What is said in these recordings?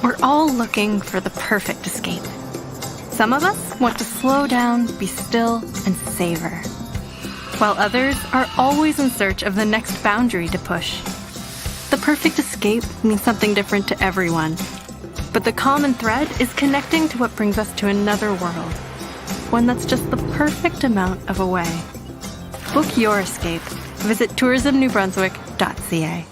We're all looking for the perfect escape. Some of us want to slow down, be still, and savor, while others are always in search of the next boundary to push. The perfect escape means something different to everyone, but the common thread is connecting to what brings us to another world, one that's just the perfect amount of away. Book your escape. Visit tourismnewbrunswick.ca.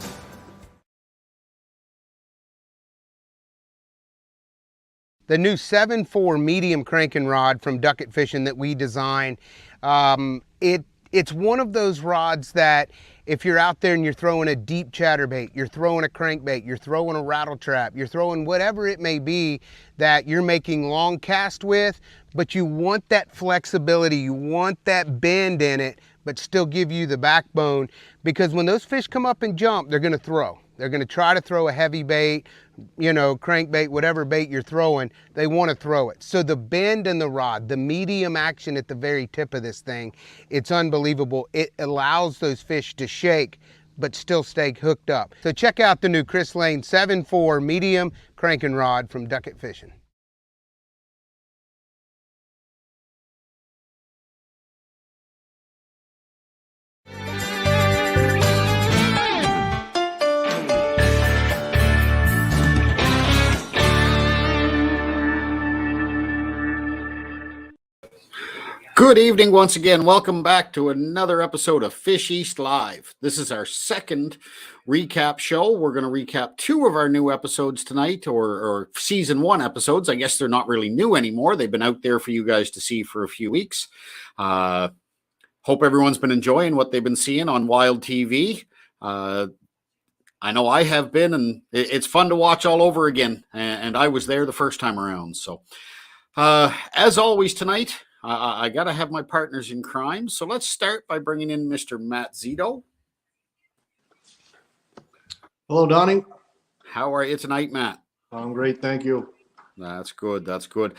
The new 7.4 medium cranking rod from Duckett Fishing that we designed, it's one of those rods that if you're out there and you're throwing a deep chatterbait, you're throwing a crankbait, you're throwing a rattle trap, you're throwing whatever it may be that you're making long cast with, but you want that flexibility, you want that bend in it, but still give you the backbone, because when those fish come up and jump, they're gonna throw. They're gonna try to throw a heavy bait, crankbait, whatever bait you're throwing, they wanna throw it. So the bend in the rod, the medium action at the very tip of this thing, it's unbelievable. It allows those fish to shake, but still stay hooked up. So check out the new Chris Lane 7.4 medium cranking rod from Duckett Fishing. Good evening once again. Welcome back to another episode of Fish East Live. This is our second recap show. We're going to recap two of our new episodes tonight, or season 1 episodes. I guess they're not really new anymore. They've been out there for you guys to see for a few weeks. Hope everyone's been enjoying what they've been seeing on Wild TV. I know I have been, and it's fun to watch all over again. And I was there the first time around. So as always tonight, I got to have my partners in crime. So let's start by bringing in Mr. Matt Szeto. Hello, Donnie. How are you tonight, Matt? I'm great, thank you. That's good. That's good.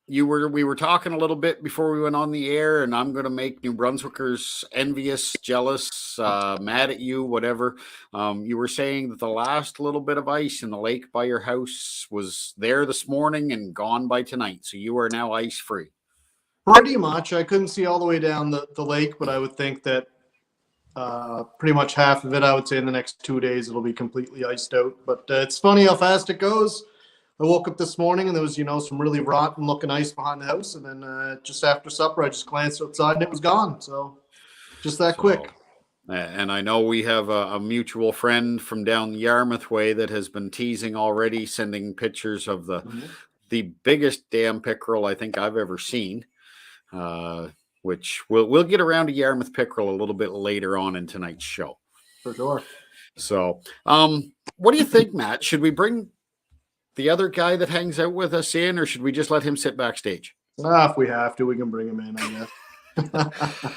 We were talking a little bit before we went on the air, and I'm going to make New Brunswickers envious, jealous, mad at you, whatever. You were saying that the last little bit of ice in the lake by your house was there this morning and gone by tonight. So you are now ice free. Pretty much. I couldn't see all the way down the lake, but I would think that pretty much half of it, I would say in the next 2 days, it'll be completely iced out. But it's funny how fast it goes. I woke up this morning and there was, some really rotten looking ice behind the house. And then just after supper, I just glanced outside and it was gone. So just that quick. And I know we have a mutual friend from down Yarmouth way that has been teasing already, sending pictures of the biggest damn pickerel I think I've ever seen. Which we'll get around to Yarmouth pickerel a little bit later on in tonight's show. For sure. So, what do you think, Matt? Should we bring the other guy that hangs out with us in, or should we just let him sit backstage? If we have to, we can bring him in, I guess.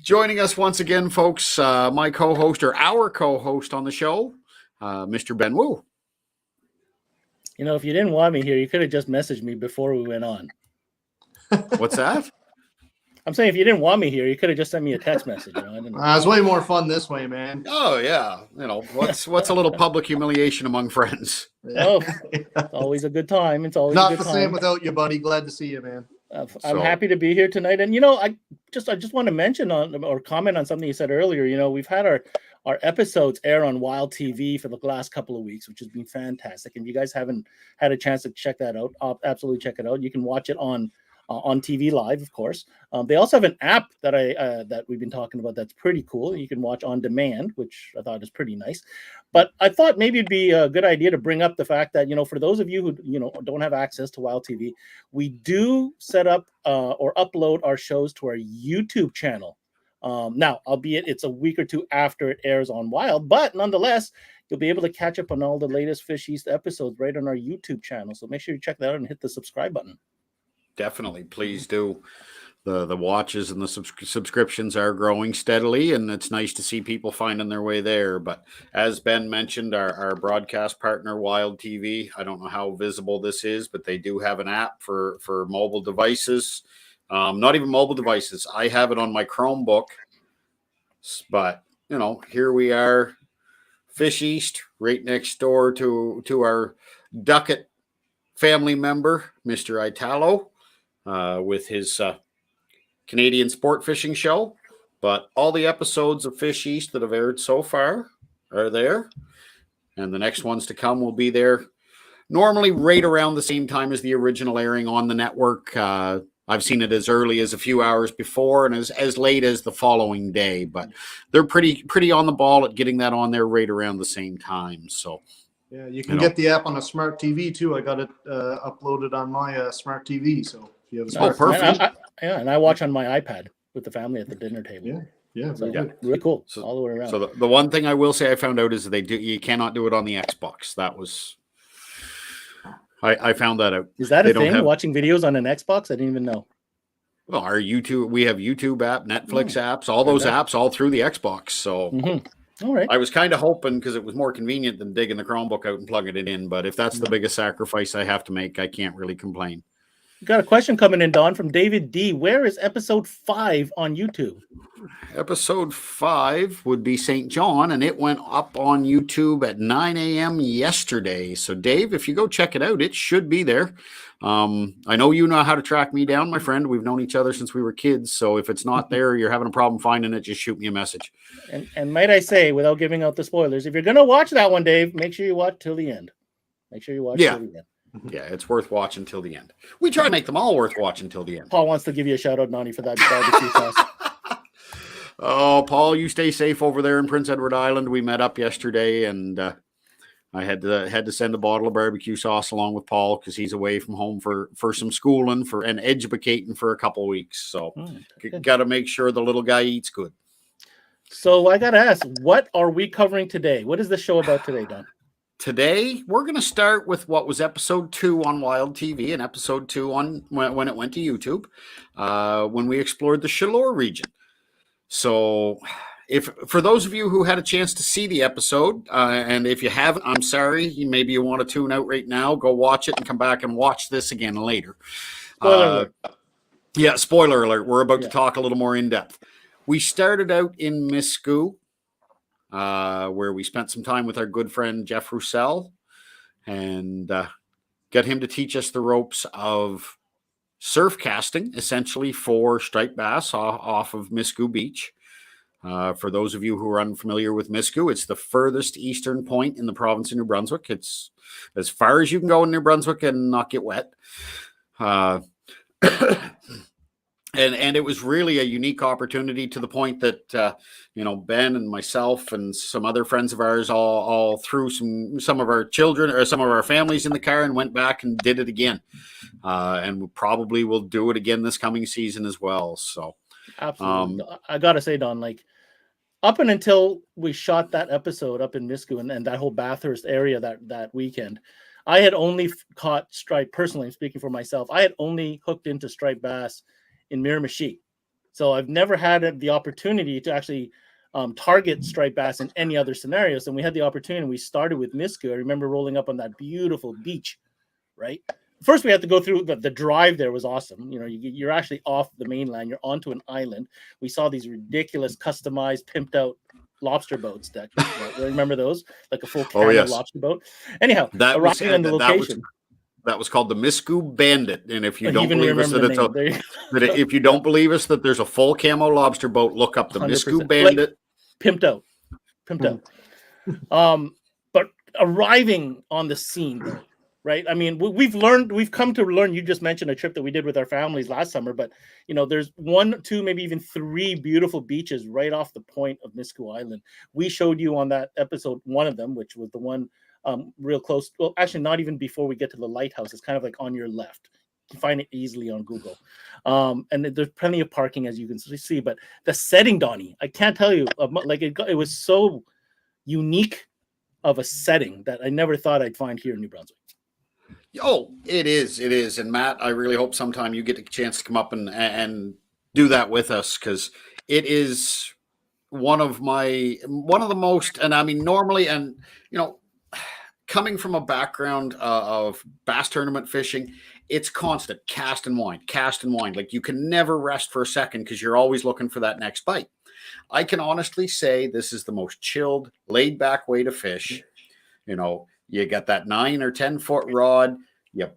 Joining us once again, folks, my co-host, or our co-host on the show, Mr. Ben Wu. If you didn't want me here, you could have just messaged me before we went on. What's that? I'm saying if you didn't want me here, you could have just sent me a text message. It's way more fun this way, man. Oh yeah, what's a little public humiliation among friends? Oh, it's always a good time. It's always not a good the same without you, buddy. Glad to see you, man. I'm happy to be here tonight, and I just want to mention or comment on something you said earlier. We've had our episodes air on Wild TV for the last couple of weeks, which has been fantastic. And if you guys haven't had a chance to check that out, absolutely check it out. You can watch it on TV live, of course. They also have an app that we've been talking about that's pretty cool. You can watch on demand, which I thought is pretty nice. But I thought maybe it'd be a good idea to bring up the fact that, for those of you who, don't have access to Wild TV, we do set up or upload our shows to our YouTube channel. Now, albeit it's a week or two after it airs on Wild, but nonetheless, you'll be able to catch up on all the latest Fish East episodes right on our YouTube channel. So make sure you check that out and hit the subscribe button. Definitely, please do. The watches and the subscriptions are growing steadily, and it's nice to see people finding their way there. But as Ben mentioned, our broadcast partner, Wild TV, I don't know how visible this is, but they do have an app for mobile devices. Not even mobile devices. I have it on my Chromebook. But, here we are, Fish East, right next door to our Duckett family member, Mr. Italo, with his Canadian sport fishing show. But all the episodes of Fish East that have aired so far are there. And the next ones to come will be there normally right around the same time as the original airing on the network. I've seen it as early as a few hours before and as late as the following day. But they're pretty on the ball at getting that on there right around the same time. So yeah, you can get the app on a smart TV too. I got it uploaded on my smart TV. So if you have a smart perfect. And I watch on my iPad with the family at the dinner table. Yeah, so, good. Really cool. So, all the way around. So the one thing I will say I found out is you cannot do it on the Xbox. That was I found that out. Is that a thing? Watching videos on an Xbox? I didn't even know. Well, our YouTube, we have YouTube app, Netflix apps, all those apps, all through the Xbox. So, all right. I was kind of hoping because it was more convenient than digging the Chromebook out and plugging it in. But if that's the biggest sacrifice I have to make, I can't really complain. Got a question coming in, Don, from David D. Where is episode 5 on YouTube? Episode 5 would be St. John, and it went up on YouTube at 9 a.m. yesterday. So, Dave, if you go check it out, it should be there. I know you know how to track me down, my friend. We've known each other since we were kids. So if it's not there, you're having a problem finding it, just shoot me a message. And might I say, without giving out the spoilers, if you're going to watch that one, Dave, make sure you watch till the end. Make sure you watch till the end. Yeah, it's worth watching till the end. We try to make them all worth watching till the end. Paul wants to give you a shout out, Nani, for that barbecue sauce. Oh, Paul, you stay safe over there in Prince Edward Island. We met up yesterday, and I had to send a bottle of barbecue sauce along with Paul because he's away from home for some schooling and educating for a couple of weeks. So got to make sure the little guy eats good. So I got to ask, what are we covering today? What is the show about today, Don? Today, we're going to start with what was episode 2 on Wild TV and episode 2 on when it went to YouTube, when we explored the Chaleur region. So for those of you who had a chance to see the episode, and if you haven't, I'm sorry, maybe you want to tune out right now, go watch it and come back and watch this again later. Spoiler alert. Yeah, spoiler alert. We're about to talk a little more in depth. We started out in Miscou, where we spent some time with our good friend Jeff Roussel and got him to teach us the ropes of surf casting, essentially for striped bass off of Miscou Beach. For those of you who are unfamiliar with Miscou, it's the furthest eastern point in the province of New Brunswick. It's as far as you can go in New Brunswick and not get wet. And it was really a unique opportunity to the point that, Ben and myself and some other friends of ours all threw some of our children or some of our families in the car and went back and did it again. And we probably will do it again this coming season as well. So absolutely. I got to say, Don, like up and until we shot that episode up in Miscou and that whole Bathurst area that weekend, I had only caught striped, personally speaking for myself, I had only hooked into striped bass in Miramichi. So I've never had the opportunity to actually target striped bass in any other scenarios. And we had the opportunity. We started with Miscou. I remember rolling up on that beautiful beach, right? First, we had to go through the drive there was awesome. You're actually off the mainland. You're onto an island. We saw these ridiculous, customized, pimped out lobster boats. That remember those? Like a full cannon lobster boat. Anyhow, arriving on the location. That was called the Miscou Bandit, and if you don't believe us that if you don't believe us that there's a full camo lobster boat, look up the 100%. Miscou Bandit. Like, pimped out. But arriving on the scene, though, right? I mean, we've come to learn. You just mentioned a trip that we did with our families last summer, but there's 1, 2, maybe even 3 beautiful beaches right off the point of Miscou Island. We showed you on that episode one of them, which was the one. Real close. Well, actually, not even before we get to the lighthouse. It's kind of like on your left. You can find it easily on Google. And there's plenty of parking, as you can see. But the setting, Donnie, I can't tell you. It was so unique of a setting that I never thought I'd find here in New Brunswick. Oh, it is. And Matt, I really hope sometime you get a chance to come up and do that with us, because it is one of the most. And I mean, normally, and coming from a background of bass tournament fishing, it's constant cast and wind. Like you can never rest for a second because you're always looking for that next bite. I can honestly say this is the most chilled, laid back way to fish. You You got that 9 or 10-foot rod. You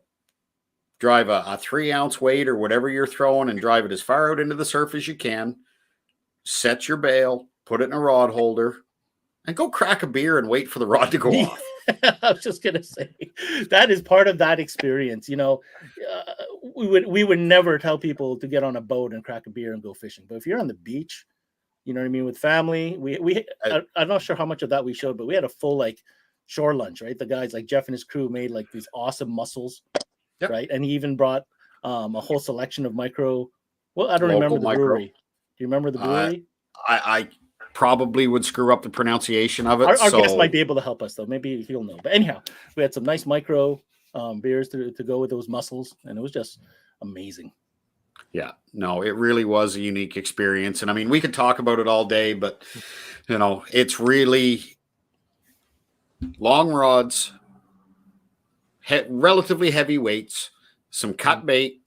drive a 3-ounce weight or whatever you're throwing and drive it as far out into the surf as you can. Set your bail, put it in a rod holder, and go crack a beer and wait for the rod to go off. I was just gonna say that is part of that experience. You know, we would never tell people to get on a boat and crack a beer and go fishing. But if you're on the beach, you know what I mean, with family, I'm not sure how much of that we showed, but we had a full like shore lunch, right? The guys like Jeff and his crew made like these awesome mussels, right? And he even brought a whole selection of micro. Well, I don't remember the brewery. Do you remember the brewery? I probably would screw up the pronunciation of it. Our guest might be able to help us though. Maybe he'll know. But anyhow, we had some nice micro beers to go with those mussels, and it was just amazing. Yeah, no, it really was a unique experience. And I mean, we could talk about it all day, but you know, it's really long rods, relatively heavy weights, some cut bait,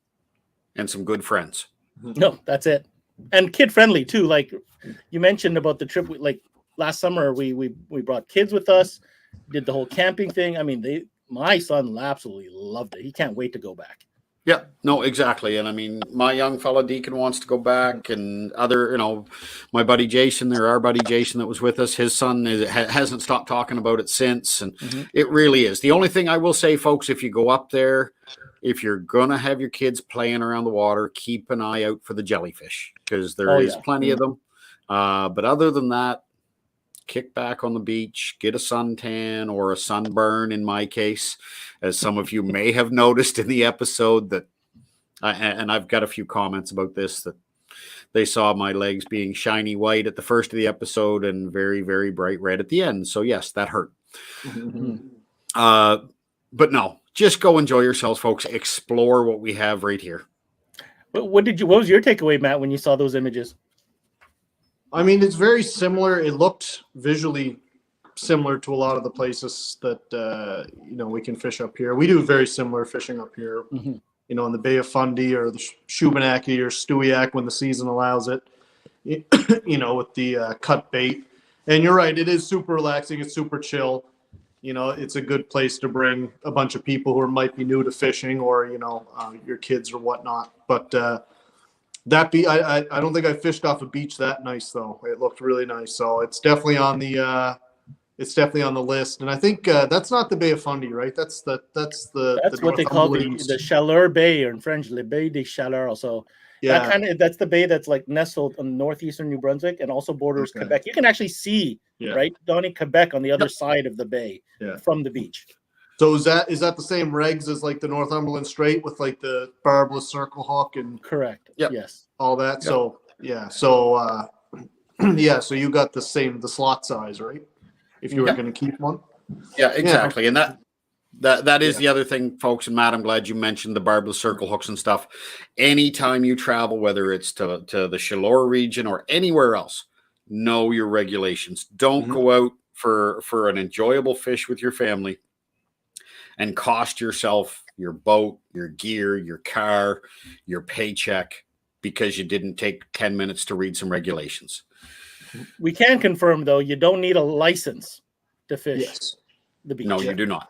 and some good friends. No, that's it. And kid friendly too. Like you mentioned about the trip, like last summer, we brought kids with us, did the whole camping thing. I mean, my son absolutely loved it. He can't wait to go back. Yeah, no, exactly. And I mean, my young fella Deacon wants to go back, and other, you know, my buddy Jason, our buddy Jason that was with us, his son hasn't stopped talking about it since. And it really is. The only thing I will say, folks, if you go up there, if you're going to have your kids playing around the water, keep an eye out for the jellyfish, because there is plenty of them. But other than that, kick back on the beach, get a suntan or a sunburn in my case, as some of you may have noticed in the episode that, and I've got a few comments about this, that they saw my legs being shiny white at the first of the episode and very, very bright red at the end. So yes, that hurt. But no, just go enjoy yourselves, folks. Explore what we have right here. What was your takeaway, Matt, when you saw those images? I mean, it's very similar. It looked visually similar to a lot of the places that we can fish up here. We do very similar fishing up here, you know, in the Bay of Fundy or the Shubenacadie or Stewiacke when the season allows it, you know, with the cut bait. And you're right, it is super relaxing. It's super chill. You know, it's a good place to bring a bunch of people who might be new to fishing, or, you know, your kids or whatnot. But I don't think I fished off a beach that nice though. It looked really nice. So it's definitely on the list. And I think that's not the Bay of Fundy, right? That's what they call the Chaleur Bay, or in French, Le Bay de Chaleur. So that's the bay that's like nestled on northeastern New Brunswick and also borders Quebec. You can actually see right, Donnie, Quebec on the other side of the bay from the beach. So is that the same regs as like the Northumberland Strait with like the barbless circle hook and correct? Yes, all that. Yep. So so you got the slot size, right? If you were going to keep one. Yeah, exactly. And that is the other thing, folks. And Matt, I'm glad you mentioned the barbless circle hooks and stuff. Anytime you travel, whether it's to the Chaleur region or anywhere else, know your regulations. Don't go out for an enjoyable fish with your family and cost yourself your boat, your gear, your car, your paycheck because you didn't take 10 minutes to read some regulations. We can confirm, though, you don't need a license to fish the beach. No, you do not.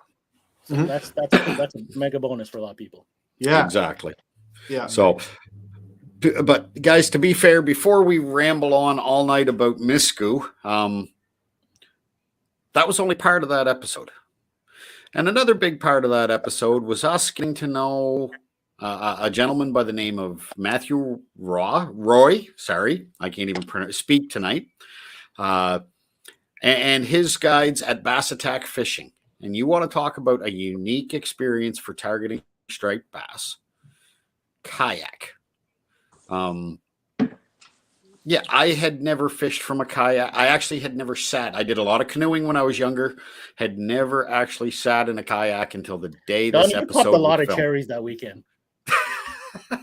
So that's a mega bonus for a lot of people. Yeah, exactly. Yeah. So, but guys, to be fair, before we ramble on all night about Miscou, that was only part of that episode. And another big part of that episode was us getting to know a gentleman by the name of Matthew Roy. Sorry, I can't even speak tonight. And his guides at Bass Attack Fishing. And you want to talk about a unique experience for targeting striped bass. Kayak. Yeah, I had never fished from a kayak. I actually had never sat. I did a lot of canoeing when I was younger. Had never actually sat in a kayak until the day this episode was filmed. You popped a lot of cherries that weekend.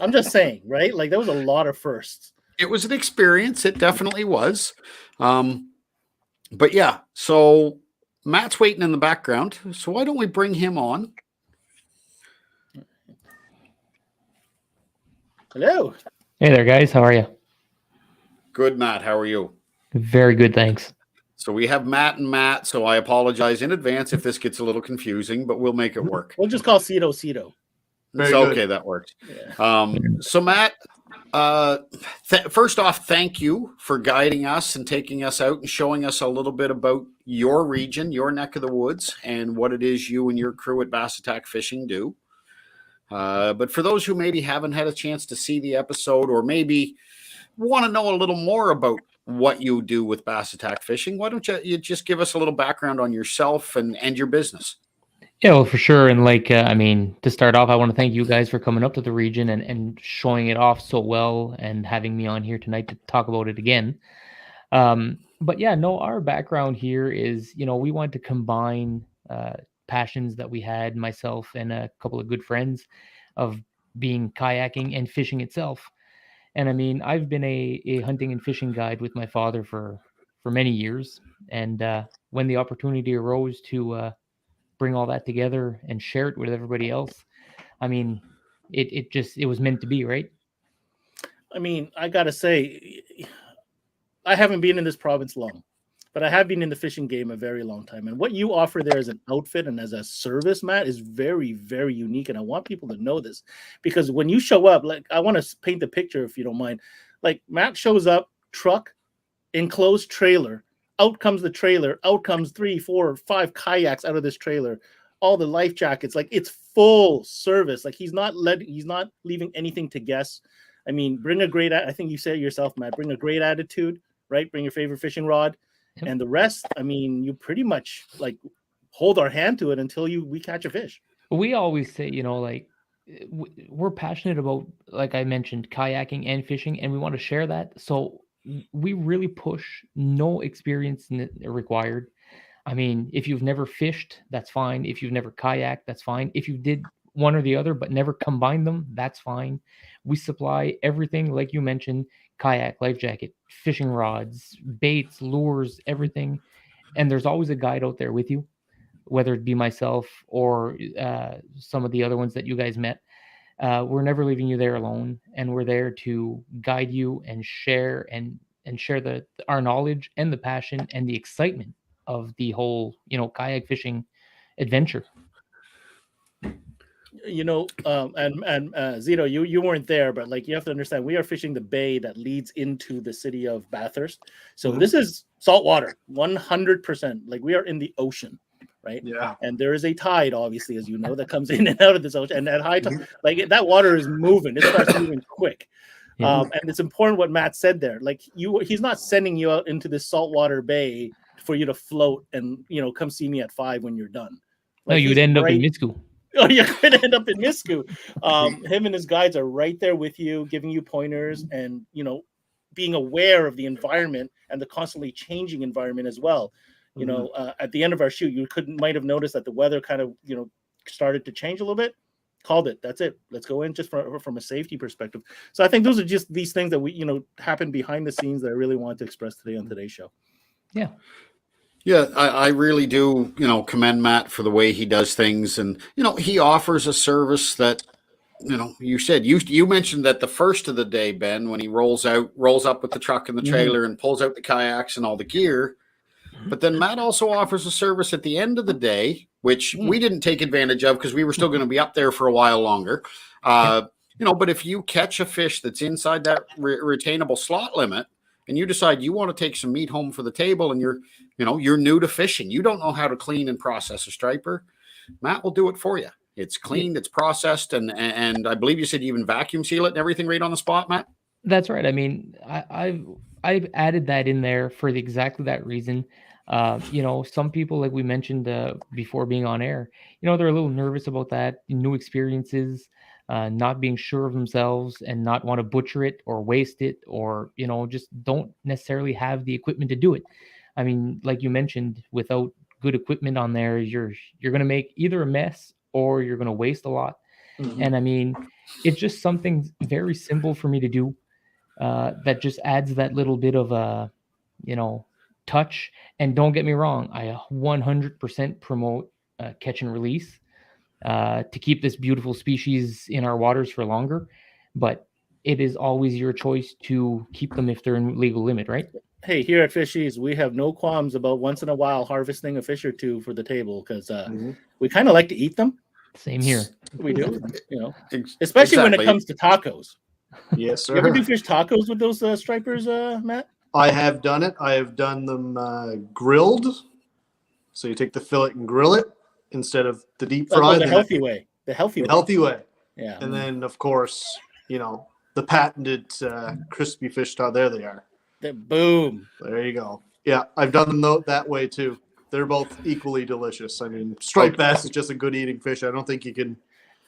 I'm just saying, right? Like there was a lot of firsts. It was an experience. It definitely was. But yeah, so Matt's waiting in the background. So why don't we bring him on? Hello. Hey there, guys. How are you? Good, Matt. How are you? Very good, thanks. So we have Matt and Matt. So I apologize in advance if this gets a little confusing, but we'll make it work. We'll just call Szeto. Very So, good. okay, that works. Yeah. So Matt, first off, thank you for guiding us and taking us out and showing us a little bit about your region, your neck of the woods, and what it is you and your crew at Bass Attack Fishing do. But for those who maybe haven't had a chance to see the episode or maybe want to know a little more about what you do with Bass Attack Fishing, why don't you just give us a little background on yourself and your business? Yeah, well, for sure. And to start off, I want to thank you guys for coming up to the region and showing it off so well and having me on here tonight to talk about it again. But yeah, no, our background here is, we want to combine passions that we had, myself and a couple of good friends, of being kayaking and fishing itself. And I've been a hunting and fishing guide with my father for many years. And when the opportunity arose to bring all that together and share it with everybody else, it was meant to be, right? I gotta say, I haven't been in this province long, but I have been in the fishing game a very long time. And what you offer there as an outfit and as a service, Matt, is very, very unique. And I want people to know this, because when you show up, I want to paint the picture, if you don't mind. Matt shows up, truck, enclosed trailer. Out comes the trailer. Out comes 3, 4, 5 kayaks out of this trailer. All the life jackets. It's full service. He's not leaving anything to guess. Bring a great. I think you said it yourself, Matt. Bring a great attitude, right? Bring your favorite fishing rod, and the rest. You pretty much hold our hand to it until we catch a fish. We always say, we're passionate about, like I mentioned, kayaking and fishing, and we want to share that. So we really push no experience required. If you've never fished, that's fine. If you've never kayaked, that's fine. If you did one or the other but never combined them, that's fine. We supply everything, like you mentioned: kayak, life jacket, fishing rods, baits, lures, everything. And there's always a guide out there with you, whether it be myself or some of the other ones that you guys met. We're never leaving you there alone, and we're there to guide you and share our knowledge and the passion and the excitement of the whole kayak fishing adventure. Szeto, you weren't there, but you have to understand, we are fishing the bay that leads into the city of Bathurst. So this is saltwater, 100%. We are in the ocean, right? Yeah. And there is a tide, obviously, as you know, that comes in and out of this ocean. And at high tide, that water is moving. It starts moving quick. Yeah. And it's important what Matt said there. He's not sending you out into this saltwater bay for you to float and come see me at 5 when you're done. No, you'd end up in Miscou. Oh, you're going to end up in Miscou. Him and his guides are right there with you, giving you pointers and, being aware of the environment and the constantly changing environment as well. At the end of our shoot, you might have noticed that the weather kind of, started to change a little bit. Called it. That's it. Let's go in just from a safety perspective. So I think those are just these things that we, happen behind the scenes that I really wanted to express today on today's show. Yeah. Yeah, I really do, commend Matt for the way he does things. And, he offers a service that, you said, you mentioned that the first of the day, Ben, when he rolls up with the truck and the trailer and pulls out the kayaks and all the gear. But then Matt also offers a service at the end of the day, which we didn't take advantage of because we were still going to be up there for a while longer. But if you catch a fish that's inside that retainable slot limit, and you decide you want to take some meat home for the table, and you're new to fishing, you don't know how to clean and process a striper, Matt will do it for you. It's cleaned, it's processed, and I believe you said you even vacuum seal it and everything right on the spot, Matt. That's right. I've added that in there for exactly that reason. Some people, like we mentioned before being on air, they're a little nervous about that, new experiences, not being sure of themselves and not want to butcher it or waste it, or, just don't necessarily have the equipment to do it. Like you mentioned, without good equipment on there, you're going to make either a mess or you're going to waste a lot. And it's just something very simple for me to do that just adds that little bit of a, touch. And don't get me wrong, I 100% promote catch and release to keep this beautiful species in our waters for longer. But it is always your choice to keep them if they're in legal limit, right? hey, here at Fishies, we have no qualms about once in a while harvesting a fish or two for the table because we kind of like to eat them. Same here. We do, especially when it comes to tacos. Yes, sir. You ever do fish tacos with those stripers, Matt? I have done it. I have done them grilled. So you take the fillet and grill it instead of the deep fry. The healthy way. The healthy way. Yeah. And then, of course, the patented crispy fish style. There they are. Boom. There you go. Yeah, I've done them that way too. They're both equally delicious. I mean, striped bass is just a good eating fish. I don't think you can.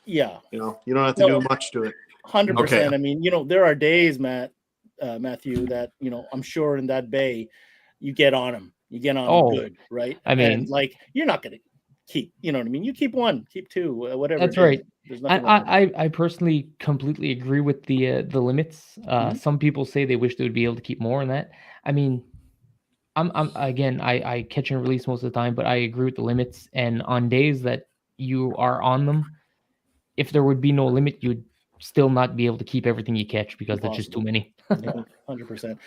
Yeah. You don't have to do much to it. 100%. Okay. I mean, there are days, Matthew, that I'm sure in that bay, you get on them. You get on them good, right? I mean, you're not gonna keep. You know what I mean? You keep one, keep two, whatever. That's right. I personally completely agree with the limits. Some people say they wish they would be able to keep more in that. I mean, I catch and release most of the time, but I agree with the limits. And on days that you are on them, if there would be no limit, you'd still not be able to keep everything you catch because there's just too many. 100%.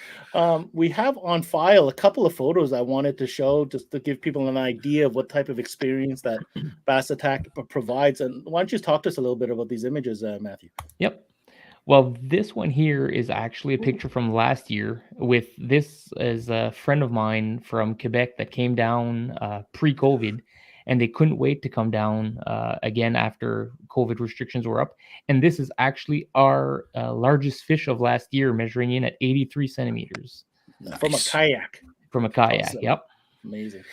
We have on file a couple of photos I wanted to show just to give people an idea of what type of experience that Bass Attack provides. And why don't you talk to us a little bit about these images, Matthew? Yep. Well, this one here is actually a picture from last year. This is a friend of mine from Quebec that came down pre-COVID, and they couldn't wait to come down again after COVID restrictions were up. And this is actually our largest fish of last year, measuring in at 83 centimeters. Nice. From a kayak. From a kayak, awesome. Yep. Amazing.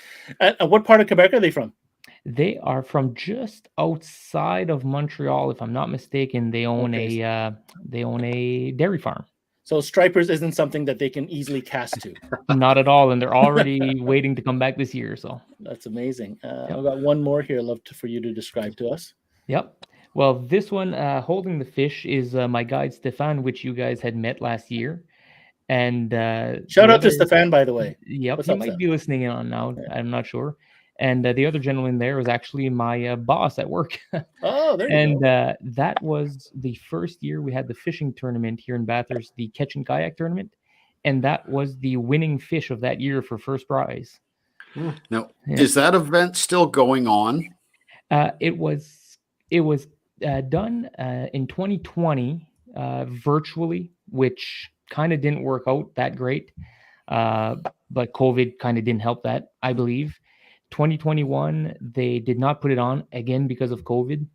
What part of Quebec are they from? They are from just outside of Montreal, if I'm not mistaken. They own a dairy farm. So stripers isn't something that they can easily cast to. Not at all, and they're already waiting to come back this year. So that's amazing. I've got one more here. I'd love for you to describe to us. Yep. Well, this one holding the fish is my guide Stefan, which you guys had met last year. And shout out to Stefan, by the way. Yep, he might be listening in on now. Yeah. I'm not sure. And the other gentleman there was actually my boss at work. Oh, there you go. And that was the first year we had the fishing tournament here in Bathurst, the catch and kayak tournament. And that was the winning fish of that year for first prize. Now, is that event still going on? It was done in 2020 virtually, which kind of didn't work out that great. But COVID kind of didn't help that, I believe. 2021, they did not put it on again because of COVID.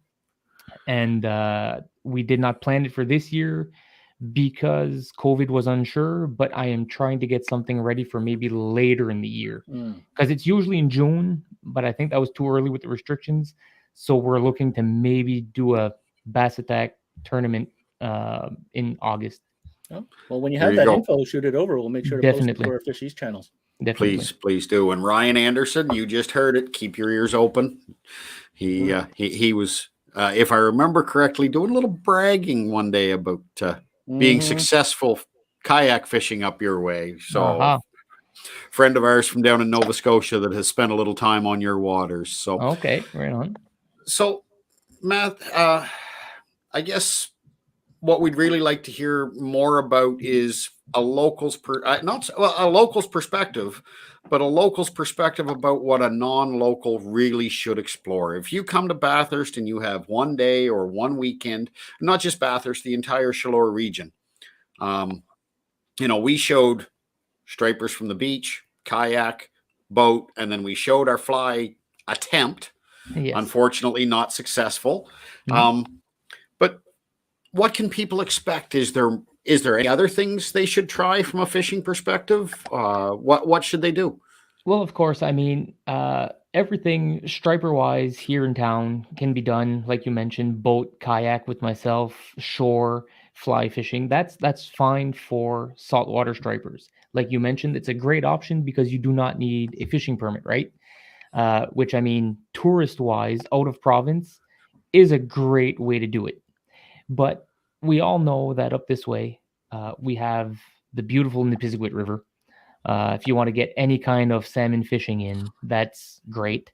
And we did not plan it for this year because COVID was unsure, but I am trying to get something ready for maybe later in the year. Because it's usually in June, but I think that was too early with the restrictions. So we're looking to maybe do a Bass Attack tournament in August. Oh, well, when you have that info, shoot it over. We'll make sure to post it to our Fishies channels. Definitely. Please do. And Ryan Anderson, you just heard it. Keep your ears open. He was, if I remember correctly, doing a little bragging one day about being successful kayak fishing up your way. So, friend of ours from down in Nova Scotia that has spent a little time on your waters. So, okay, right on. So, Matt, I guess what we'd really like to hear more about is a local's perspective, but a local's perspective about what a non-local really should explore. If you come to Bathurst and you have one day or one weekend, not just Bathurst, the entire Chaleur region, we showed stripers from the beach, kayak, boat, and then we showed our fly attempt. Yes. Unfortunately, not successful. But what can people expect? Is there any other things they should try from a fishing perspective? What should they do? Well, of course, I mean, everything striper-wise here in town can be done, like you mentioned, boat, kayak with myself, shore, fly fishing. That's fine for saltwater stripers. Like you mentioned, it's a great option because you do not need a fishing permit, right? Which, I mean, tourist-wise, out of province, is a great way to do it. But we all know that up this way, we have the beautiful Nipisiguit River. If you want to get any kind of salmon fishing in, that's great.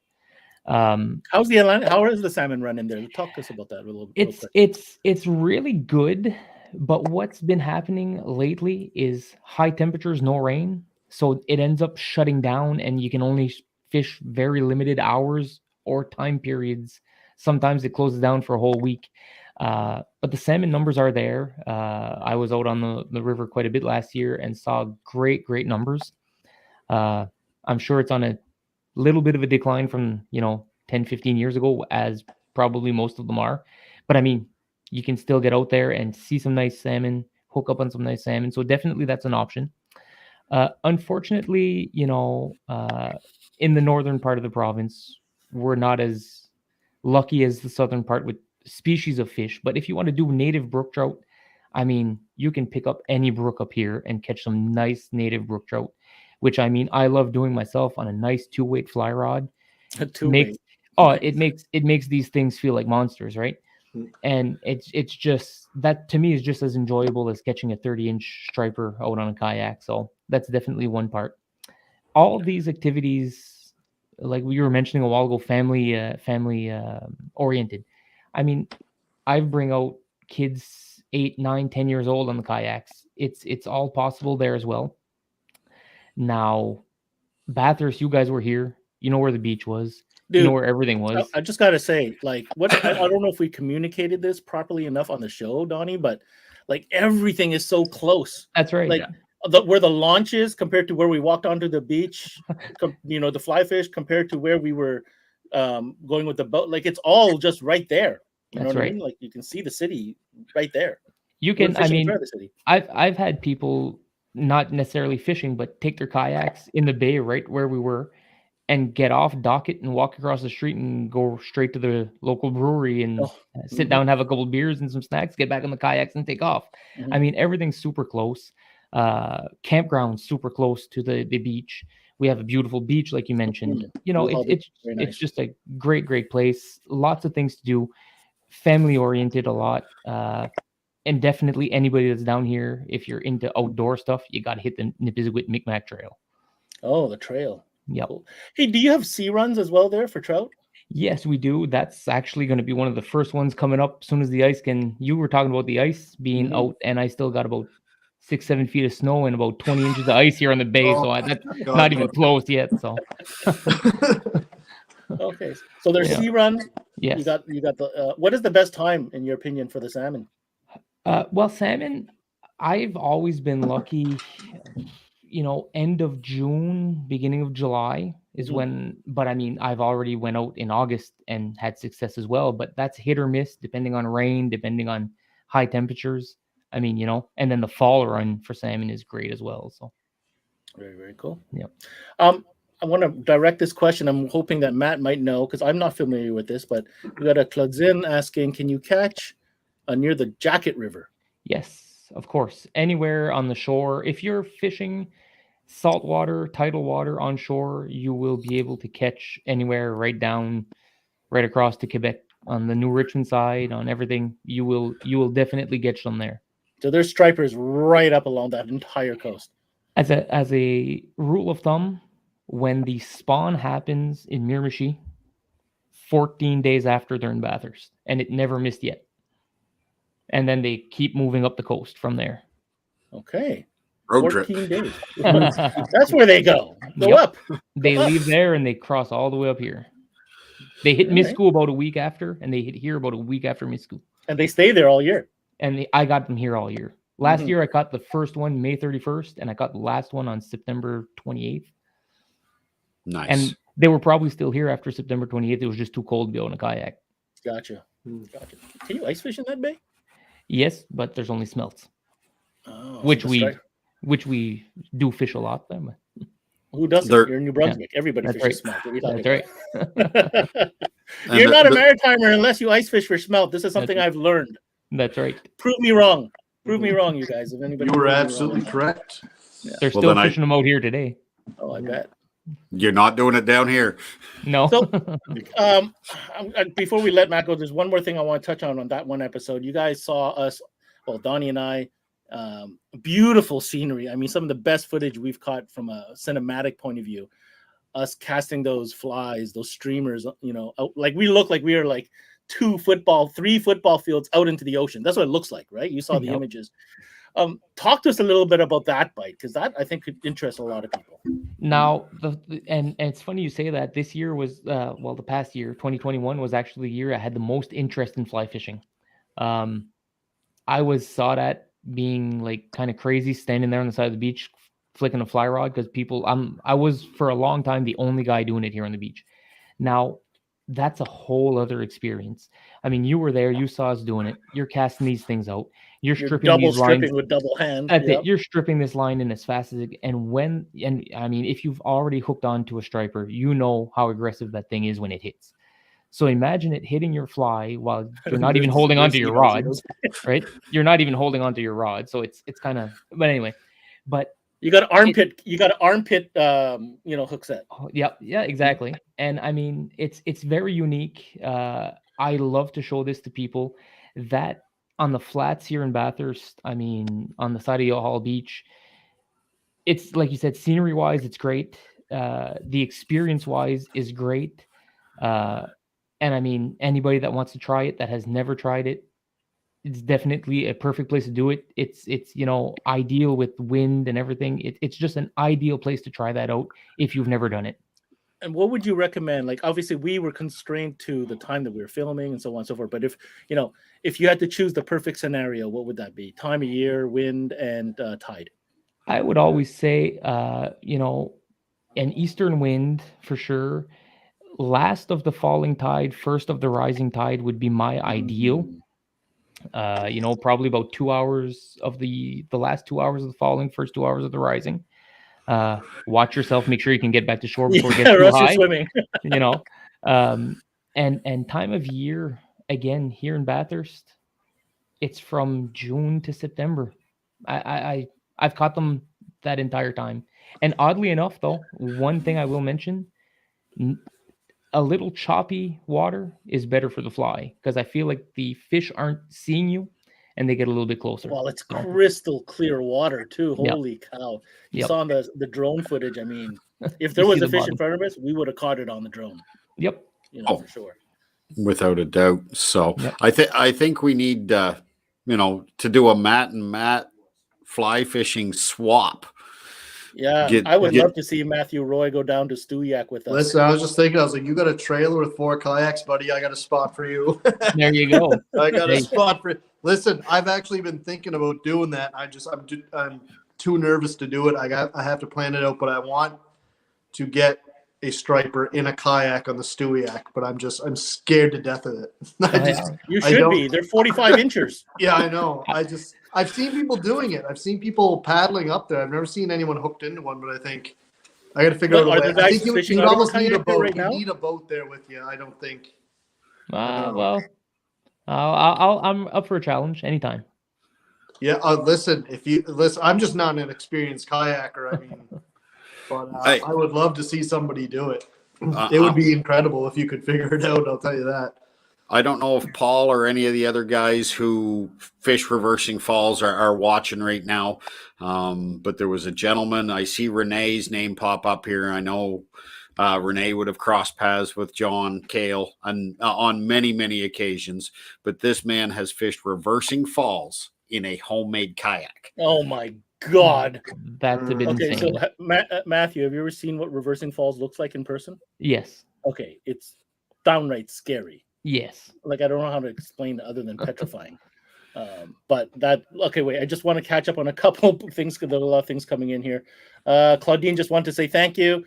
How is the salmon run in there? Talk to us about that a little bit. It's really good, but what's been happening lately is high temperatures, no rain. So it ends up shutting down, and you can only fish very limited hours or time periods. Sometimes it closes down for a whole week. But the salmon numbers are there. I was out on the river quite a bit last year and saw great numbers. I'm sure it's on a little bit of a decline from 10, 15 years ago, as probably most of them are. But I mean, you can still get out there and see some nice salmon, hook up on some nice salmon. So definitely that's an option. Unfortunately, in the northern part of the province, we're not as lucky as the southern part with species of fish. But if you want to do native brook trout, I mean, you can pick up any brook up here and catch some nice native brook trout, which I mean, I love doing myself on a nice 2-weight fly rod. It makes these things feel like monsters, right? And it's just, that to me is just as enjoyable as catching a 30-inch striper out on a kayak. So that's definitely one part. All of these activities, like we were mentioning a while ago, family oriented. I mean, I bring out kids 8, 9, 10 years old on the kayaks. It's all possible there as well. Now, Bathurst, you guys were here. You know where the beach was. Dude, you know where everything was. I just gotta say, like, what I don't know if we communicated this properly enough on the show, Donnie, but like everything is so close. That's right. Like where the launch is compared to where we walked onto the beach, the fly fish compared to where we were going with the boat. Like it's all just right there. You know what I mean? Like you can see the city right there. You can. I mean, I've had people not necessarily fishing, but take their kayaks in the bay right where we were, and get off, dock it, and walk across the street and go straight to the local brewery and sit down, have a couple of beers and some snacks, get back on the kayaks and take off. I mean, everything's super close. Campground super close to the beach. We have a beautiful beach, like you mentioned. It's just a great place. Lots of things to do. Family oriented a lot. And definitely anybody that's down here, if you're into outdoor stuff, you got to hit the Nipisiguit Micmac Trail. Oh, the trail. Yeah. Cool. Hey, do you have sea runs as well there for trout? Yes, we do. That's actually going to be one of the first ones coming up as soon as the ice can. You were talking about the ice being out, and I still got about 6-7 feet of snow and about 20 inches of ice here on the bay. That's not even close yet. So. Okay, so there's sea run. Yes. You got the. What is the best time in your opinion for the salmon? Well, salmon, I've always been lucky. End of June, beginning of July is when, but I mean, I've already went out in August and had success as well, but that's hit or miss depending on rain, depending on high temperatures. I mean, and then the fall run for salmon is great as well. So very, very cool. Yep. I want to direct this question. I'm hoping that Matt might know, because I'm not familiar with this, but we got a Claudzin asking, can you catch near the Jacket River? Yes. Of course, anywhere on the shore. If you're fishing saltwater, tidal water on shore, you will be able to catch anywhere right across to Quebec on the New Richmond side, on everything. You will definitely get some there. So there's stripers right up along that entire coast. As a rule of thumb, when the spawn happens in Miramichi, 14 days after they're in Bathurst, and it never missed yet. And then they keep moving up the coast from there. Okay. Road 14 days. That's where they go. Go up. They leave there and they cross all the way up here. They hit Miscou about a week after, and they hit here about a week after Miscou. And they stay there all year. And I got them here all year. Last year, I caught the first one May 31st, and I caught the last one on September 28th. Nice. And they were probably still here after September 28th. It was just too cold to be on a kayak. Gotcha. Can you ice fish in that bay? Yes, but there's only smelts, which we do fish a lot. Who doesn't? You're in New Brunswick. Yeah. Everybody fishes smelt. That's right. You're not a maritimer unless you ice fish for smelt. This is something I've learned. That's right. Prove me wrong. Prove me wrong, you guys. If anybody, you were absolutely correct. Yeah. They're still fishing them out here today. Oh, I bet. You're not doing it down here. No. So, before we let Matt go, there's one more thing I want to touch on that one episode. You guys saw us, well, Donnie and I, beautiful scenery. I mean, some of the best footage we've caught from a cinematic point of view. Us casting those flies, those streamers, out, like we look like we are like 3 football fields out into the ocean. That's what it looks like, right? You saw the images. Talk to us a little bit about that bite, because that I think could interest a lot of people. Now, and it's funny you say that. This year was the past year, 2021 was actually the year I had the most interest in fly fishing. I was sought at being like kind of crazy, standing there on the side of the beach, flicking a fly rod because I was for a long time the only guy doing it here on the beach. Now, that's a whole other experience. I mean, you were there, you saw us doing it. You're casting these things out. You're stripping double these lines. stripping with double hand. That's it. You're stripping this line in as fast as it, and I mean, if you've already hooked onto a striper, you know how aggressive that thing is when it hits. So imagine it hitting your fly while you're not even holding onto your rod, right? You're not even holding onto your rod. So it's kind of, but anyway, but you got an armpit, hook set. Yeah, exactly. And I mean, it's very unique. I love to show this to people that on the flats here in Bathurst, I mean, on the side of Yohal Beach, it's like you said, scenery wise, it's great. The experience wise is great. And I mean, anybody that wants to try it that has never tried it, it's definitely a perfect place to do it. It's ideal with wind and everything. It's just an ideal place to try that out if you've never done it. And what would you recommend? Like, obviously, we were constrained to the time that we were filming and so on and so forth. But if you had to choose the perfect scenario, what would that be? Time of year, wind, and tide. I would always say, an eastern wind for sure. Last of the falling tide, first of the rising tide would be my ideal. Probably about 2 hours of the last 2 hours of the falling, first 2 hours of the rising. Watch yourself, make sure you can get back to shore before it gets too high. Swimming. And time of year, again, here in Bathurst, it's from June to September. I've caught them that entire time. And oddly enough, though, one thing I will mention, a little choppy water is better for the fly because I feel like the fish aren't seeing you and they get a little bit closer. Well, it's crystal clear water too. Holy cow. You saw on the drone footage. I mean, if there was a fish in front of us, we would have caught it on the drone. Yep. For sure. Without a doubt. So I think we need, to do a Matt and Matt fly fishing swap. Yeah, I would love to see Matthew Roy go down to Stuyak with us. Listen, I was just thinking, I was like, you got a trailer with 4 kayaks, buddy. I got a spot for you. There you go. I got a spot for you. Listen, I've actually been thinking about doing that. I'm too nervous to do it. I have to plan it out, but I want to get a striper in a kayak on the Stuyak, but I'm scared to death of it. You should be. They're 45 inches. Yeah, I know. I've seen people doing it. I've seen people paddling up there. I've never seen anyone hooked into one, but I think I got to figure out a way. I think you almost need a boat. You need a boat there with you. I don't think. Well, I'm up for a challenge anytime. Yeah, listen. I'm just not an experienced kayaker. I mean, but I would love to see somebody do it. It would be incredible if you could figure it out. I'll tell you that. I don't know if Paul or any of the other guys who fish reversing falls are watching right now. But there was a gentleman. I see Renee's name pop up here. I know Renee would have crossed paths with John Cale on many, many occasions. But this man has fished reversing falls in a homemade kayak. Oh, my God. That's a bit insane. So Matthew, have you ever seen what reversing falls looks like in person? Yes. Okay, it's downright scary. Yes. Like, I don't know how to explain it other than petrifying. But wait, I just want to catch up on a couple of things because there are a lot of things coming in here. Claudine just wanted to say thank you.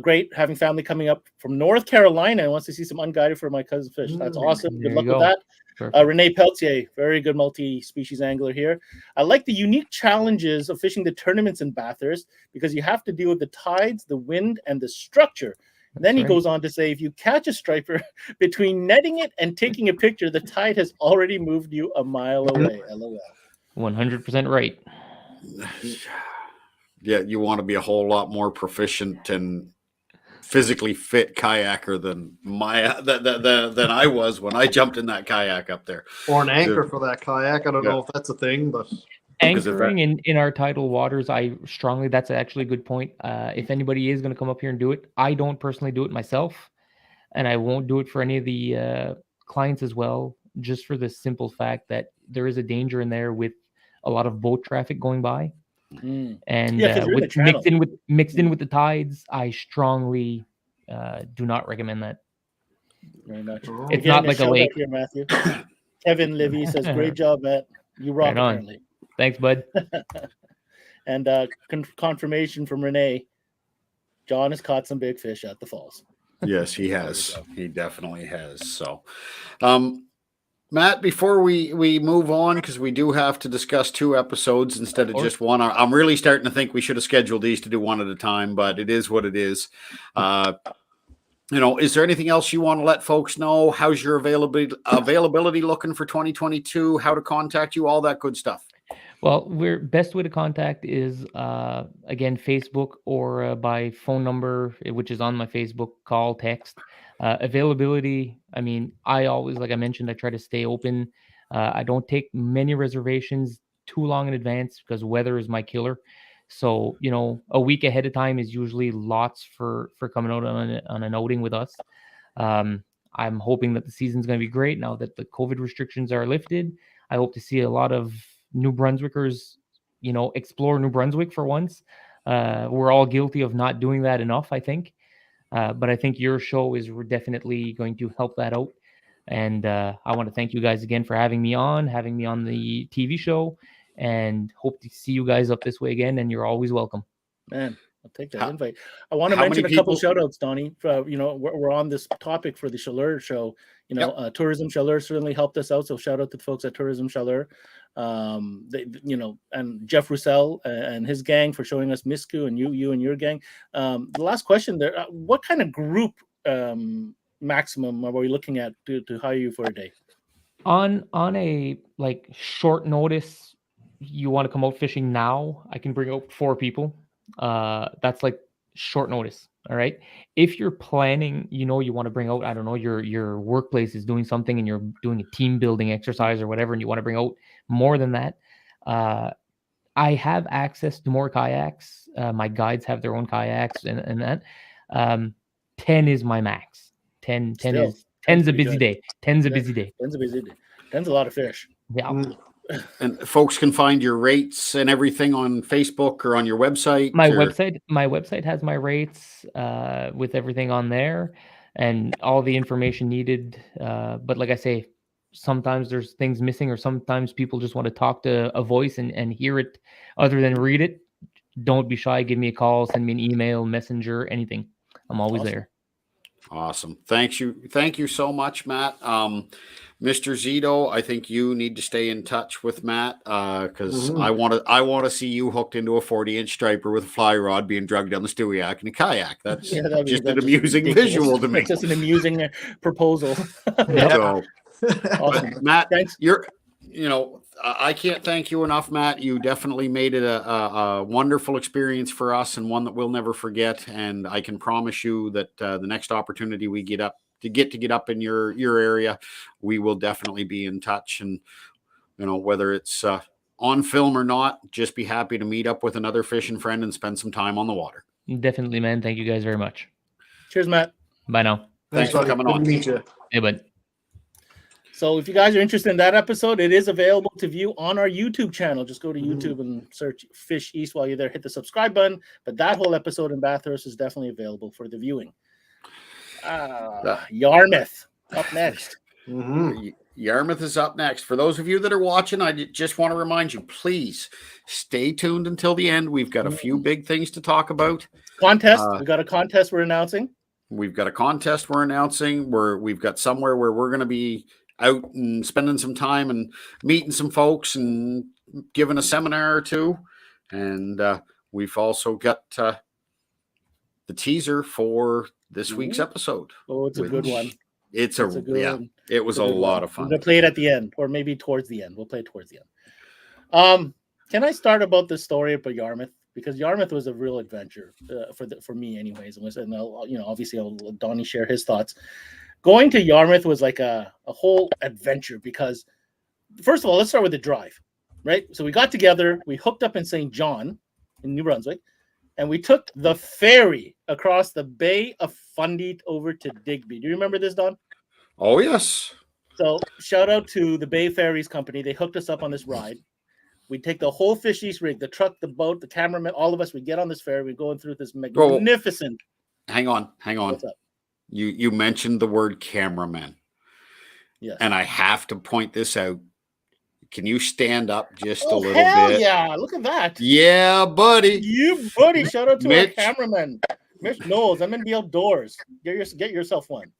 Great having family coming up from North Carolina and wants to see some unguided for my cousin fish. That's awesome. Good luck with that. Renee Peltier, very good multi-species angler here. I like the unique challenges of fishing the tournaments in Bathurst because you have to deal with the tides, the wind, and the structure. Then he goes on to say, if you catch a striper between netting it and taking a picture, the tide has already moved you a mile away. LOL. 100% right. Yeah, you want to be a whole lot more proficient and physically fit kayaker than than I was when I jumped in that kayak up there. Or an anchor for that kayak. I don't know if that's a thing, but anchoring in our tidal waters, that's actually a good point. If anybody is going to come up here and do it, I don't personally do it myself, and I won't do it for any of the clients as well, just for the simple fact that there is a danger in there with a lot of boat traffic going by. Mm. And Yeah, 'cause you're in the channel. mixed in with the tides, I strongly do not recommend that. Very much. Oh. It's You're not getting like a shout out lake. here, Matthew. Kevin Livy says, "Great job, Matt. You rock." Right on. Apparently. Thanks, bud. And confirmation from Renee. John has caught some big fish at the falls. Yes, he has. He definitely has. So, Matt, before we move on, because we do have to discuss 2 episodes instead of just one. I'm really starting to think we should have scheduled these to do one at a time, but it is what it is. Is there anything else you want to let folks know? How's your availability looking for 2022? How to contact you? All that good stuff. Well, best way to contact is again Facebook or by phone number, which is on my Facebook. Call, text. Availability. I mean, I always, like I mentioned, I try to stay open. I don't take many reservations too long in advance because weather is my killer. So a week ahead of time is usually lots for coming out on an outing with us. I'm hoping that the season's going to be great now that the COVID restrictions are lifted. I hope to see a lot of New Brunswickers, explore New Brunswick for once. We're all guilty of not doing that enough, I think. But I think your show is definitely going to help that out. And I want to thank you guys again for having me on the TV show, and hope to see you guys up this way again. And you're always welcome. Man, I'll take that invite. I want to mention a couple shout outs, Donnie. We're on this topic for the Chaleur show. Tourism Chaleur certainly helped us out. So shout out to the folks at Tourism Chaleur. And Jeff Roussel and his gang for showing us Miscou, and you and your gang. The last question there, what kind of group maximum are we looking at to hire you for a day? On a short notice, you want to come out fishing now, I can bring out 4 people. That's short notice. All right. If you're planning, you want to bring out, I don't know, your workplace is doing something and you're doing a team building exercise or whatever, and you want to bring out more than that, I have access to more kayaks. My guides have their own kayaks and that. 10 is my max. 10 is 10's a busy day. 10's a busy day. 10's a busy day. 10's a lot of fish. Yeah. And folks can find your rates and everything on Facebook or on your website. My website has my rates with everything on there and all the information needed. But like I say, sometimes there's things missing, or sometimes people just want to talk to a voice and hear it other than read it. Don't be shy. Give me a call, send me an email, messenger, anything. I'm always there. Awesome. Thank you so much, Matt. Mr. Szeto, I think you need to stay in touch with Matt because I want to see you hooked into a 40-inch striper with a fly rod being dragged down the Stewiacke in a kayak. That's just an amusing visual to me. It's just an amusing proposal. Awesome. Matt, thanks. I can't thank you enough, Matt. You definitely made it a wonderful experience for us, and one that we'll never forget. And I can promise you that the next opportunity we get up in your area, we will definitely be in touch. And whether it's on film or not, just be happy to meet up with another fishing friend and spend some time on the water. Definitely, man. Thank you guys very much. Cheers, Matt. Bye now. Thanks for coming on. Good to meet you. Hey, bud. So if you guys are interested in that episode, it is available to view on our YouTube channel. Just go to YouTube and search Fish East. While you're there, hit the subscribe button. But that whole episode in Bathurst is definitely available for the viewing. Yarmouth up next. Yarmouth is up next. For those of you that are watching, I just want to remind you, please stay tuned until the end. We've got a few big things to talk about. Contest. We got a contest we're announcing. We've got somewhere where we're going to be out and spending some time and meeting some folks and giving a seminar or two. And we've also got the teaser for this week's episode. Oh, it's a good one. It was a lot of fun. We'll play it at the end, or maybe towards the end. We'll play it towards the end. Can I start about the story about Yarmouth? Because Yarmouth was a real adventure for me anyways. And obviously I'll let Donnie share his thoughts. Going to Yarmouth was like a whole adventure because, first of all, let's start with the drive, right? So we got together, we hooked up in St. John in New Brunswick, and we took the ferry across the Bay of Fundy over to Digby. Do you remember this, Don? Oh, yes. So shout out to the Bay Ferries Company. They hooked us up on this ride. We take the whole Fish East rig, the truck, the boat, the cameraman, all of us. We get on this ferry. We're going through this magnificent. Hang on. What's up? You mentioned the word cameraman. Yes. And I have to point this out. Can you stand up just a little hell bit? Yeah, look at that. Yeah, buddy. You buddy. Shout out to Mitch. our cameraman, Mitch Knowles. I'm in the outdoors. Get yourself one.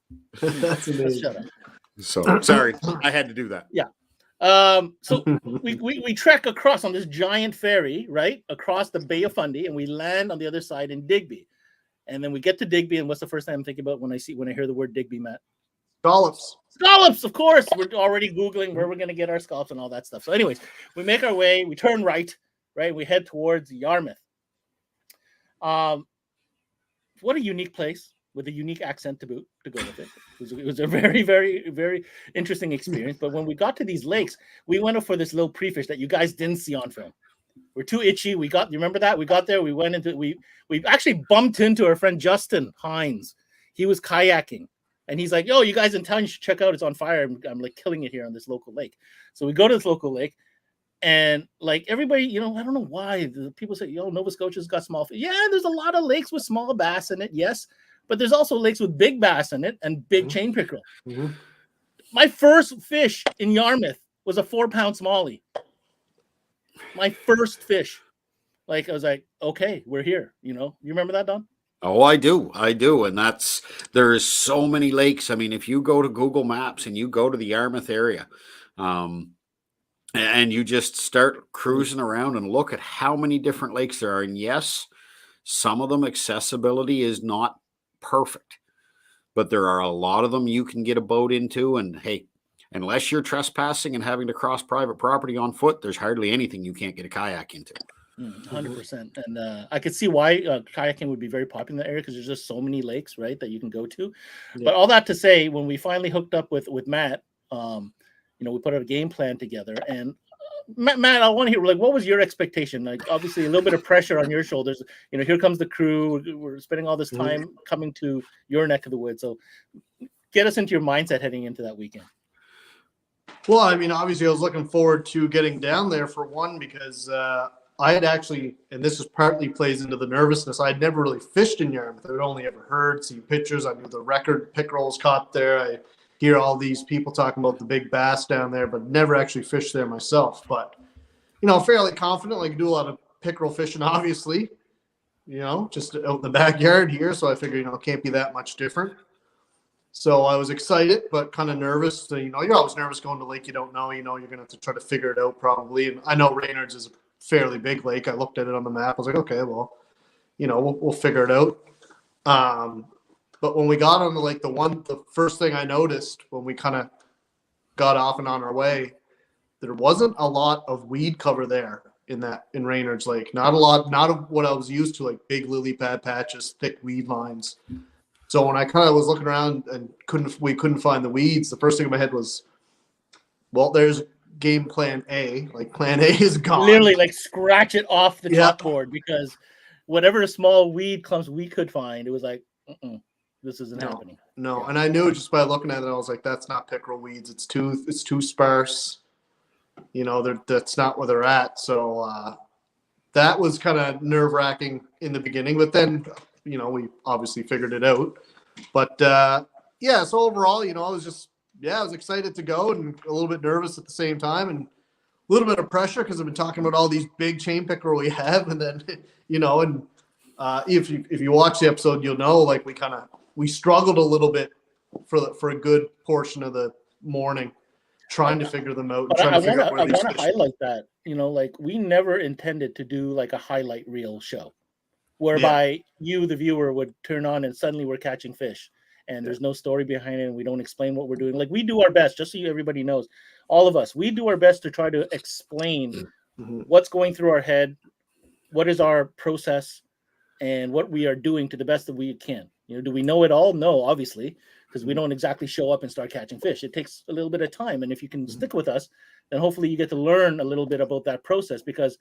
That's amazing. Shut up. So sorry, I had to do that. Yeah. So we trek across on this giant ferry, right, across the Bay of Fundy, and we land on the other side in Digby. And then we get to Digby, and what's the first thing I'm thinking about when I hear the word Digby, Matt? Scallops. Scallops, of course. We're already Googling where we're going to get our scallops and all that stuff. So anyways, we make our way, we turn right, we head towards Yarmouth. What a unique place with a unique accent to boot, to go with it. It was a very, very, very interesting experience. But when we got to these lakes, we went up for this little pre-fish that you guys didn't see on film. We're too itchy. You remember that? We got there, we went into, we actually bumped into our friend Justin Hines. He was kayaking. And he's like, yo, you guys in town, you should check out. It's on fire. I'm like killing it here on this local lake. So we go to this local lake, and like everybody, I don't know why the people say, yo, Nova Scotia's got small fish. Yeah, there's a lot of lakes with small bass in it. Yes. But there's also lakes with big bass in it and big chain pickerel. Mm-hmm. My first fish in Yarmouth was a 4-pound smallie. My first fish. Like, I was like, okay, we're here. You remember that, Don? Oh, I do. And there is so many lakes. I mean, if you go to Google Maps and you go to the Yarmouth area, and you just start cruising around and look at how many different lakes there are. And yes, some of them accessibility is not perfect, but there are a lot of them you can get a boat into. And hey, unless you're trespassing and having to cross private property on foot, there's hardly anything you can't get a kayak into. 100%. And I could see why kayaking would be very popular in the area, because there's just so many lakes, right, that you can go to. Yeah. But all that to say, when we finally hooked up with Matt, we put a game plan together. And Matt, I want to hear, like, what was your expectation? Like, obviously a little bit of pressure on your shoulders. Here comes the crew. We're spending all this time coming to your neck of the woods. So get us into your mindset heading into that weekend. Well, I mean, obviously I was looking forward to getting down there, for one, because I had actually, and this is partly plays into the nervousness, I had never really fished in Yarmouth. I had only ever heard, seen pictures. I knew the record pickerels caught there. I hear all these people talking about the big bass down there, but never actually fished there myself. But, fairly confident. I can do a lot of pickerel fishing, obviously, just out in the backyard here. So I figured, it can't be that much different. So I was excited, but kind of nervous. So, you're always nervous going to a lake you don't know. You're going to have to try to figure it out probably. And I know Reynolds is a fairly big lake. I looked at it on the map. I was like, okay, well, we'll figure it out. But when we got on the first thing I noticed when we kind of got off and on our way, there wasn't a lot of weed cover there in Reynolds Lake. Not a lot, not of what I was used to, like big lily pad patches, thick weed lines. So when I kind of was looking around and we couldn't find the weeds, the first thing in my head was, well, there's game plan A. Like plan A is gone. Literally, like scratch it off the chalkboard, because whatever small weed clumps we could find, it was like, this isn't happening. No, and I knew just by looking at it, I was like, that's not pickerel weeds. It's too sparse. That's not where they're at. So that was kind of nerve-wracking in the beginning, but then we obviously figured it out. But so overall, I was excited to go and a little bit nervous at the same time, and a little bit of pressure because I've been talking about all these big chain pickerel we have, and then if you watch the episode, you'll know, like, we struggled a little bit for a good portion of the morning trying to figure them out. I want to highlight that, like, we never intended to do like a highlight reel show whereby you, the viewer, would turn on and suddenly we're catching fish and there's no story behind it and we don't explain what we're doing. Like, we do our best, just so everybody knows, all of us, we do our best to try to explain what's going through our head, what is our process, and what we are doing to the best that we can. Do we know it all? No, obviously, because we don't exactly show up and start catching fish. It takes a little bit of time. And if you can stick with us, then hopefully you get to learn a little bit about that process, because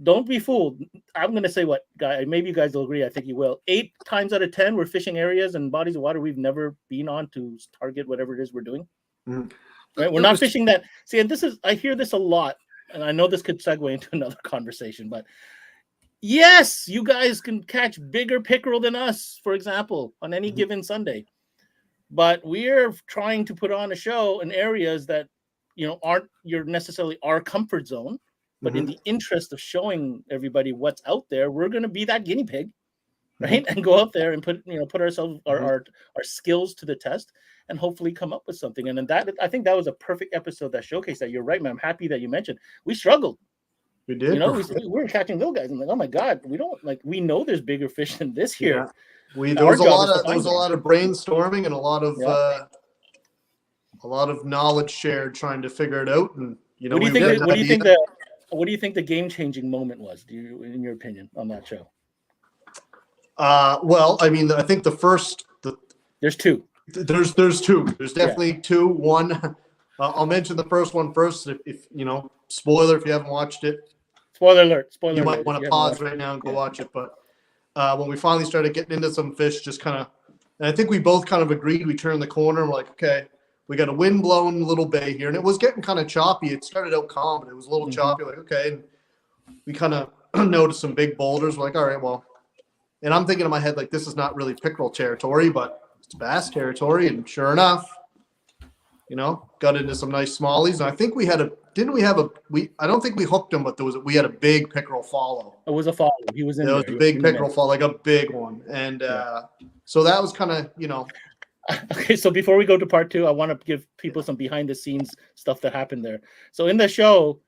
don't be fooled. I'm going to say what, guy, maybe you guys will agree. I think you will. 8 times out of 10, we're fishing areas and bodies of water we've never been on to target whatever it is we're doing. Right? We're not fishing that. See, and I hear this a lot and I know this could segue into another conversation, but yes, you guys can catch bigger pickerel than us, for example, on any given Sunday. But we're trying to put on a show in areas that, aren't necessarily our comfort zone. But in the interest of showing everybody what's out there, we're going to be that guinea pig, right? And go out there and put ourselves, our skills to the test, and hopefully come up with something. And then I think that was a perfect episode that showcased that. You're right, man. I'm happy that you mentioned we struggled. We did. We were catching little guys. I'm like, oh my God, we know there's bigger fish than this here. Yeah. There was a lot of brainstorming and a lot of knowledge shared trying to figure it out. And what do you think the game-changing moment was? In your opinion, on that show? Well, I mean, I think there's two. There's two. There's definitely two. One, I'll mention the first one first. If spoiler if you haven't watched it. Spoiler alert. You might want to pause right now and go watch it. But when we finally started getting into some fish, and I think we both kind of agreed. We turned the corner. And we're like, okay, we got a wind-blown little bay here, and it was getting kind of choppy. It started out calm, but it was a little choppy. Like, okay, and we kind of noticed some big boulders. We're like, all right, well, and I'm thinking in my head like, this is not really pickerel territory, but it's bass territory. And sure enough, got into some nice smallies. And I think I don't think we hooked him, but we had a big pickerel follow. It was a follow. He was in there. It was a big pickerel follow, like a big one. And so that was kind of, Okay, so before we go to part two, I want to give people some behind the scenes stuff that happened there. So in the show,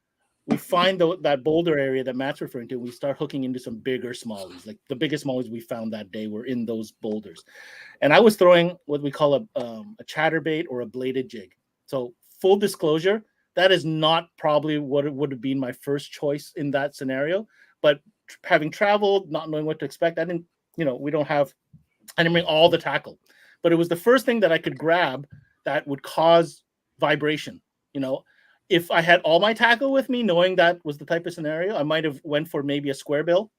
we find that boulder area that Matt's referring to. We start hooking into some bigger smallies. Like the biggest smallies we found that day were in those boulders. And I was throwing what we call a chatterbait or a bladed jig. So full disclosure, that is not probably what it would have been my first choice in that scenario. But having traveled, not knowing what to expect, I didn't bring all the tackle. But it was the first thing that I could grab that would cause vibration. If I had all my tackle with me, knowing that was the type of scenario, I might have went for maybe a square bill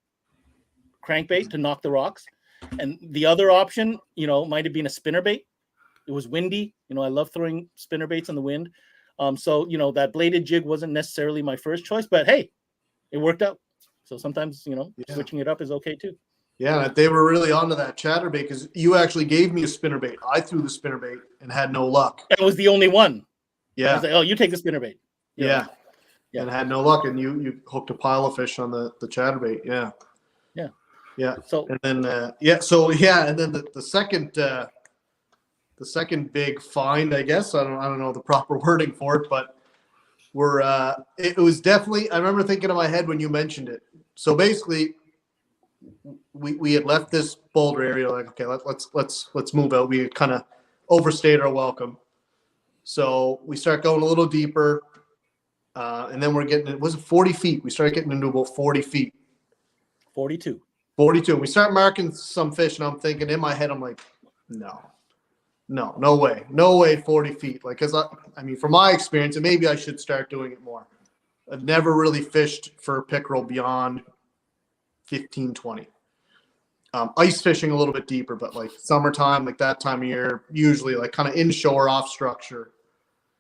crankbait to knock the rocks. And the other option, might have been a spinnerbait. It was windy. I love throwing spinnerbaits in the wind. So that bladed jig wasn't necessarily my first choice, but hey, it worked out. So sometimes, switching it up is okay too. Yeah, they were really onto that chatterbait because you actually gave me a spinnerbait. I threw the spinnerbait and had no luck. It was the only one. Yeah. I was like, oh, you take the spinnerbait. Yeah. And had no luck, and you hooked a pile of fish on the chatterbait. Yeah. Yeah. Yeah. So and then and then the second big find, I guess I don't know the proper wording for it, but it was definitely, I remember thinking in my head when you mentioned it. So basically, we had left this boulder area, like, okay, let's move out. We had kind of overstayed our welcome, so we start going a little deeper, and then we're getting, it was 40 feet. We started getting into about 40 feet. 42. We start marking some fish, and I'm thinking in my head, I'm like, no way 40 feet. Like, because I mean, from my experience, and maybe I should start doing it more, I've never really fished for pickerel beyond 15, 20. Ice fishing a little bit deeper, but like summertime, like that time of year, usually like kind of inshore, off structure.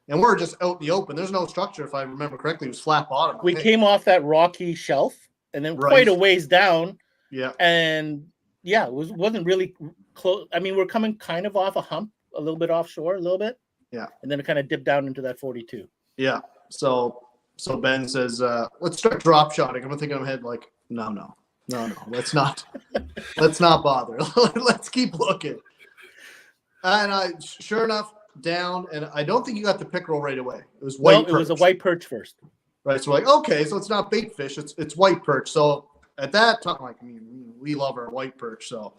And we're just out in the open. There's no structure, if I remember correctly. It was flat bottom. We came off that rocky shelf and then quite a ways down. Yeah. And yeah, it wasn't really close. I mean, we're coming kind of off a hump, a little bit offshore, a little bit. Yeah. And then it kind of dipped down into that 42. Yeah. So Ben says, let's start drop shotting. I'm thinking in my head, like, no, let's not bother. Let's keep looking. And sure enough, down, and I don't think you got the pickerel right away. It was white perch. It was a white perch first. Right. So like, okay, so it's not bait fish, it's white perch. So at that time, like, I mean, we love our white perch. So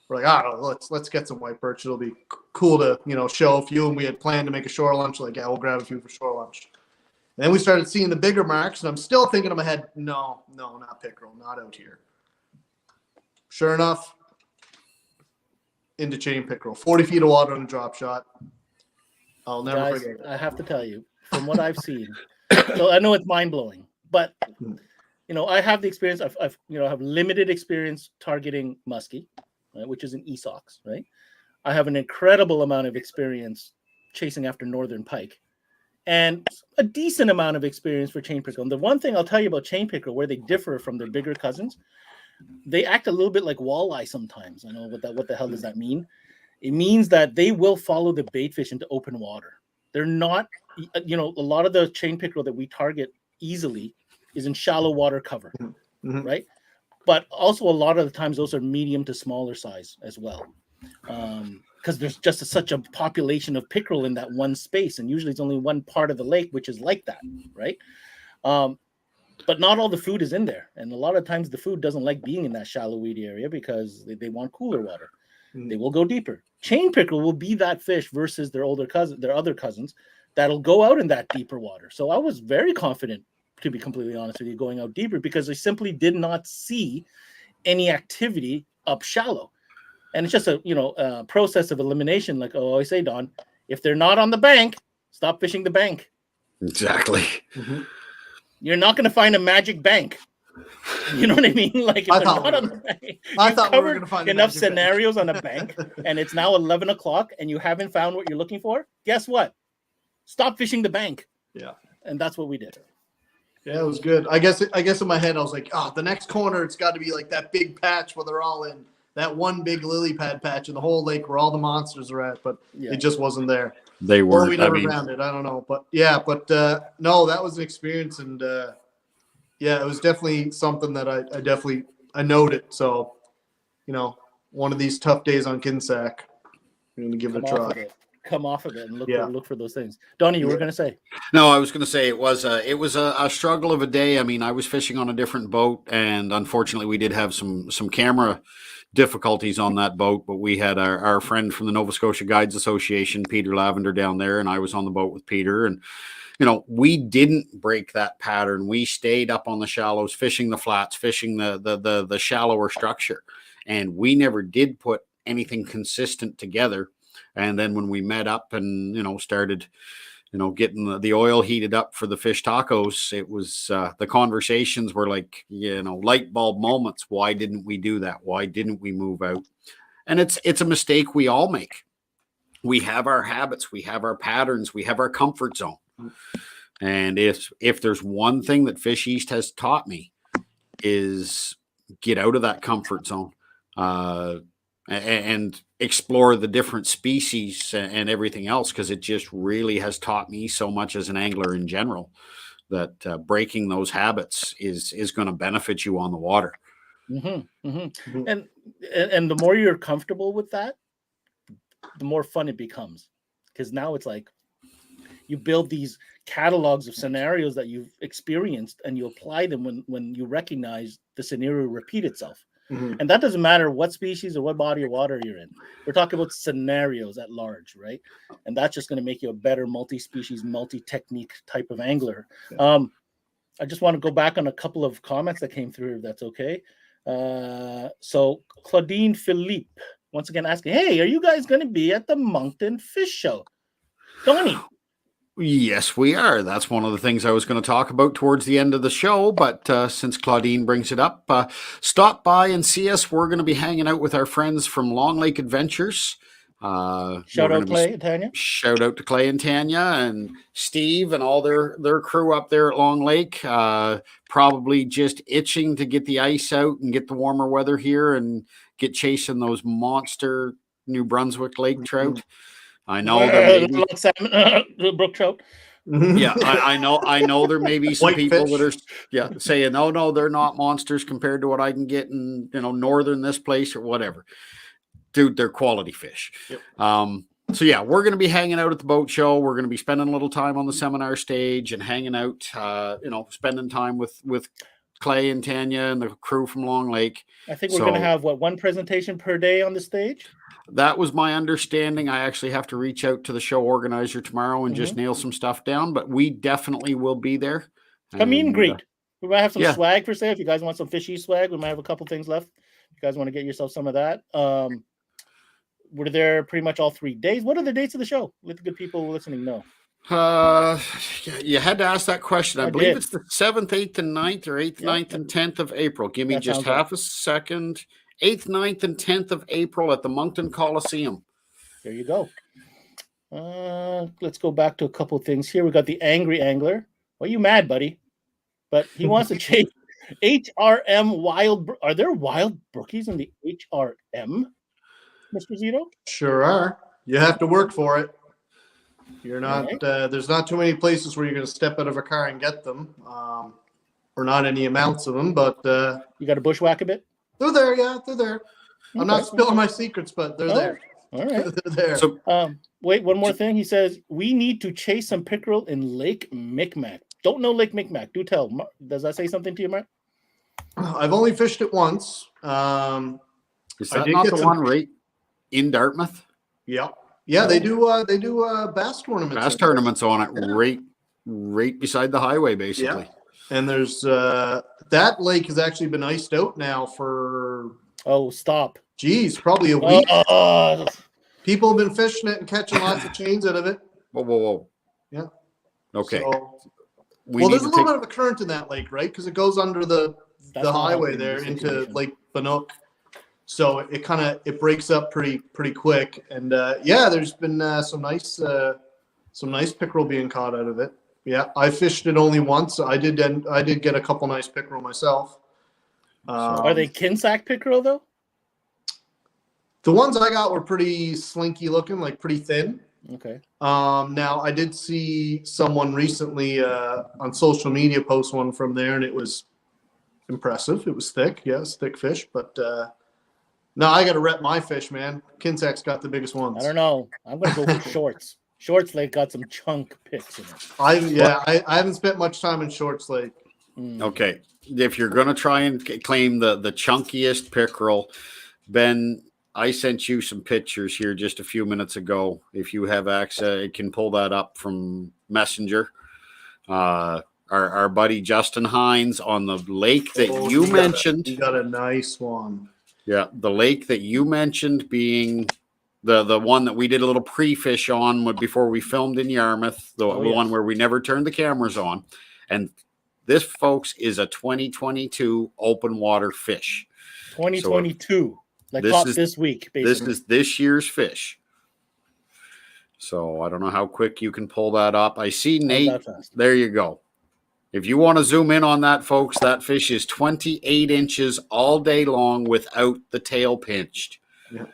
we're like, let's get some white perch. It'll be cool to, show a few. And we had planned to make a shore lunch. Like, yeah, we'll grab a few for shore lunch. And then we started seeing the bigger marks, and I'm still thinking in my head, no, not pickerel, not out here. Sure enough, into chain pickerel, 40 feet of water on a drop shot. I'll never forget it. I have to tell you, from what I've seen, so I know it's mind blowing, but I have the experience. I've have limited experience targeting muskie, right, which is an esox, right? I have an incredible amount of experience chasing after northern pike, and a decent amount of experience for chain pickerel. And the one thing I'll tell you about chain pickerel, where they differ from their bigger cousins, they act a little bit like walleye sometimes. I know what the hell does that mean? It means that they will follow the bait fish into open water. They're not, a lot of the chain pickerel that we target easily is in shallow water cover, right? But also a lot of the times those are medium to smaller size as well. Because there's just such a population of pickerel in that one space. And usually it's only one part of the lake, which is like that, right? But not all the food is in there. And a lot of times the food doesn't like being in that shallow weedy area because they want cooler water. They will go deeper. Chain pickerel will be that fish versus their other cousins that'll go out in that deeper water. So I was very confident, to be completely honest with you, going out deeper because I simply did not see any activity up shallow. And it's just a process of elimination. Like I always say, Don, if they're not on the bank, stop fishing the bank. Exactly. You're not going to find a magic bank. You know what I mean? Like, if they're not on the bank, I thought we were going to find enough scenarios on a bank, and it's now 11 o'clock, and you haven't found what you're looking for. Guess what? Stop fishing the bank. Yeah, and that's what we did. Yeah, it was good. I guess in my head I was like, the next corner it's got to be like that big patch where they're all in that one big lily pad patch in the whole lake where all the monsters are at, but it just wasn't there. They weren't. Or we never found it. I don't know, but no, that was an experience, and it was definitely something that I noted. So, one of these tough days on Kinsack, I'm going to give it a try. Come off of it and look for those things. Donnie, you were going to say? No, I was going to say it was a struggle of a day. I mean, I was fishing on a different boat, and unfortunately, we did have some camera difficulties on that boat. But we had our friend from the Nova Scotia Guides Association, Peter Lavender, down there, and I was on the boat with Peter, and we didn't break that pattern. We stayed up on the shallows, fishing the flats, fishing the shallower structure, and we never did put anything consistent together. And then when we met up and, started, getting the oil heated up for the fish tacos, it was the conversations were like, light bulb moments. Why didn't we do that? Why didn't we move out? And it's a mistake we all make. We have our habits, we have our patterns, we have our comfort zone. And if there's one thing that Fish East has taught me is get out of that comfort zone. And explore the different species and everything else, because it just really has taught me so much as an angler in general that breaking those habits is going to benefit you on the water. And the more you're comfortable with that, the more fun it becomes, because now it's like you build these catalogs of scenarios that you've experienced and you apply them when you recognize the scenario repeat itself. And that doesn't matter what species or what body of water you're in. We're talking about scenarios at large, right? And that's just going to make you a better multi-species, multi-technique type of angler. I just want to go back on a couple of comments that came through, if that's okay. So Claudine Philippe, once again asking, hey, are you guys going to be at the Moncton Fish Show? Donnie. Yes, we are. That's one of the things I was going to talk about towards the end of the show. But since Claudine brings it up, stop by and see us. We're going to be hanging out with our friends from Long Lake Adventures. Shout out Clay and Tanya. Shout out to Clay and Tanya and Steve and all their crew up there at Long Lake. Probably just itching to get the ice out and get the warmer weather here and get chasing those monster New Brunswick lake trout. I know there may be salmon, brook trout. Yeah, I know there may be some White people fish. that are saying, no, they're not monsters compared to what I can get in northern this place or whatever. Dude, they're quality fish. Yep. So yeah, we're going to be hanging out at the boat show. We're going to be spending a little time on the seminar stage and hanging out. Spending time with Clay and Tanya and the crew from Long Lake. I think we're going to have one presentation per day on the stage. That was my understanding. I actually have to reach out to the show organizer tomorrow and just nail some stuff down, but we definitely will be there. Come meet and greet. We might have some swag for sale. If you guys want some fishy swag, we might have a couple things left. If you guys want to get yourself some of that. We're there pretty much all 3 days. What are the dates of the show? Let the good people listening know. You had to ask that question. I believe it's the 7th, 8th, and 9th, or 8th, 9th, and 10th of April. Give me just half a second. 8th, 9th, and 10th of April at the Moncton Coliseum. There you go. Let's go back to a couple things here. We got the Angry Angler. Well, you mad, buddy? But he wants to chase HRM wild. Are there wild brookies in the HRM, Mr. Szeto? Sure are. You have to work for it. You're not. There's not too many places where you're going to step out of a car and get them, or not any amounts of them. But you got to bushwhack a bit. They're there. Yeah, they're there. Okay. I'm not spilling my secrets, but they're there. All right. They're there. So, wait, one more thing. He says we need to chase some pickerel in Lake Micmac. Don't know Lake Micmac. Do tell. Does that say something to you, Mark? I've only fished it once. Is that not the one right in Dartmouth? Yeah. Yeah, they do bass tournaments. Bass tournaments on it, right beside the highway, basically. Yeah. And there's that lake has actually been iced out now for probably a week. People have been fishing it and catching lots of chains out of it. Whoa. Yeah. Okay. So, there's a little bit of a current in that lake, right? Because it goes under the highway there into Lake Bannock. So it breaks up pretty quick, and there's been some nice pickerel being caught out of it. Yeah, I fished it only once. I did get a couple nice pickerel myself. Are they Kinsack pickerel though? The ones I got were pretty slinky looking, like pretty thin. Okay. Now I did see someone recently on social media post one from there, and it was impressive. It was thick, yes, thick fish, but. No, I got to rep my fish, man. Kinsack's got the biggest ones. I don't know. I'm going to go for Shorts. Shorts Lake got some chunk picks in it. I haven't spent much time in Shorts Lake. Okay. If you're going to try and claim the chunkiest pickerel, Ben, I sent you some pictures here just a few minutes ago. If you have access, you can pull that up from Messenger. Our buddy Justin Hines on the lake that you mentioned. You got a nice one. Yeah, the lake that you mentioned being the one that we did a little pre-fish on before we filmed in Yarmouth, the one where we never turned the cameras on. And this, folks, is a 2022 open water fish. 2022. Caught this week, basically. This is this year's fish. So I don't know how quick you can pull that up. I see Nate. There you go. If you want to zoom in on that, folks, that fish is 28 inches all day long without the tail pinched. Yeah.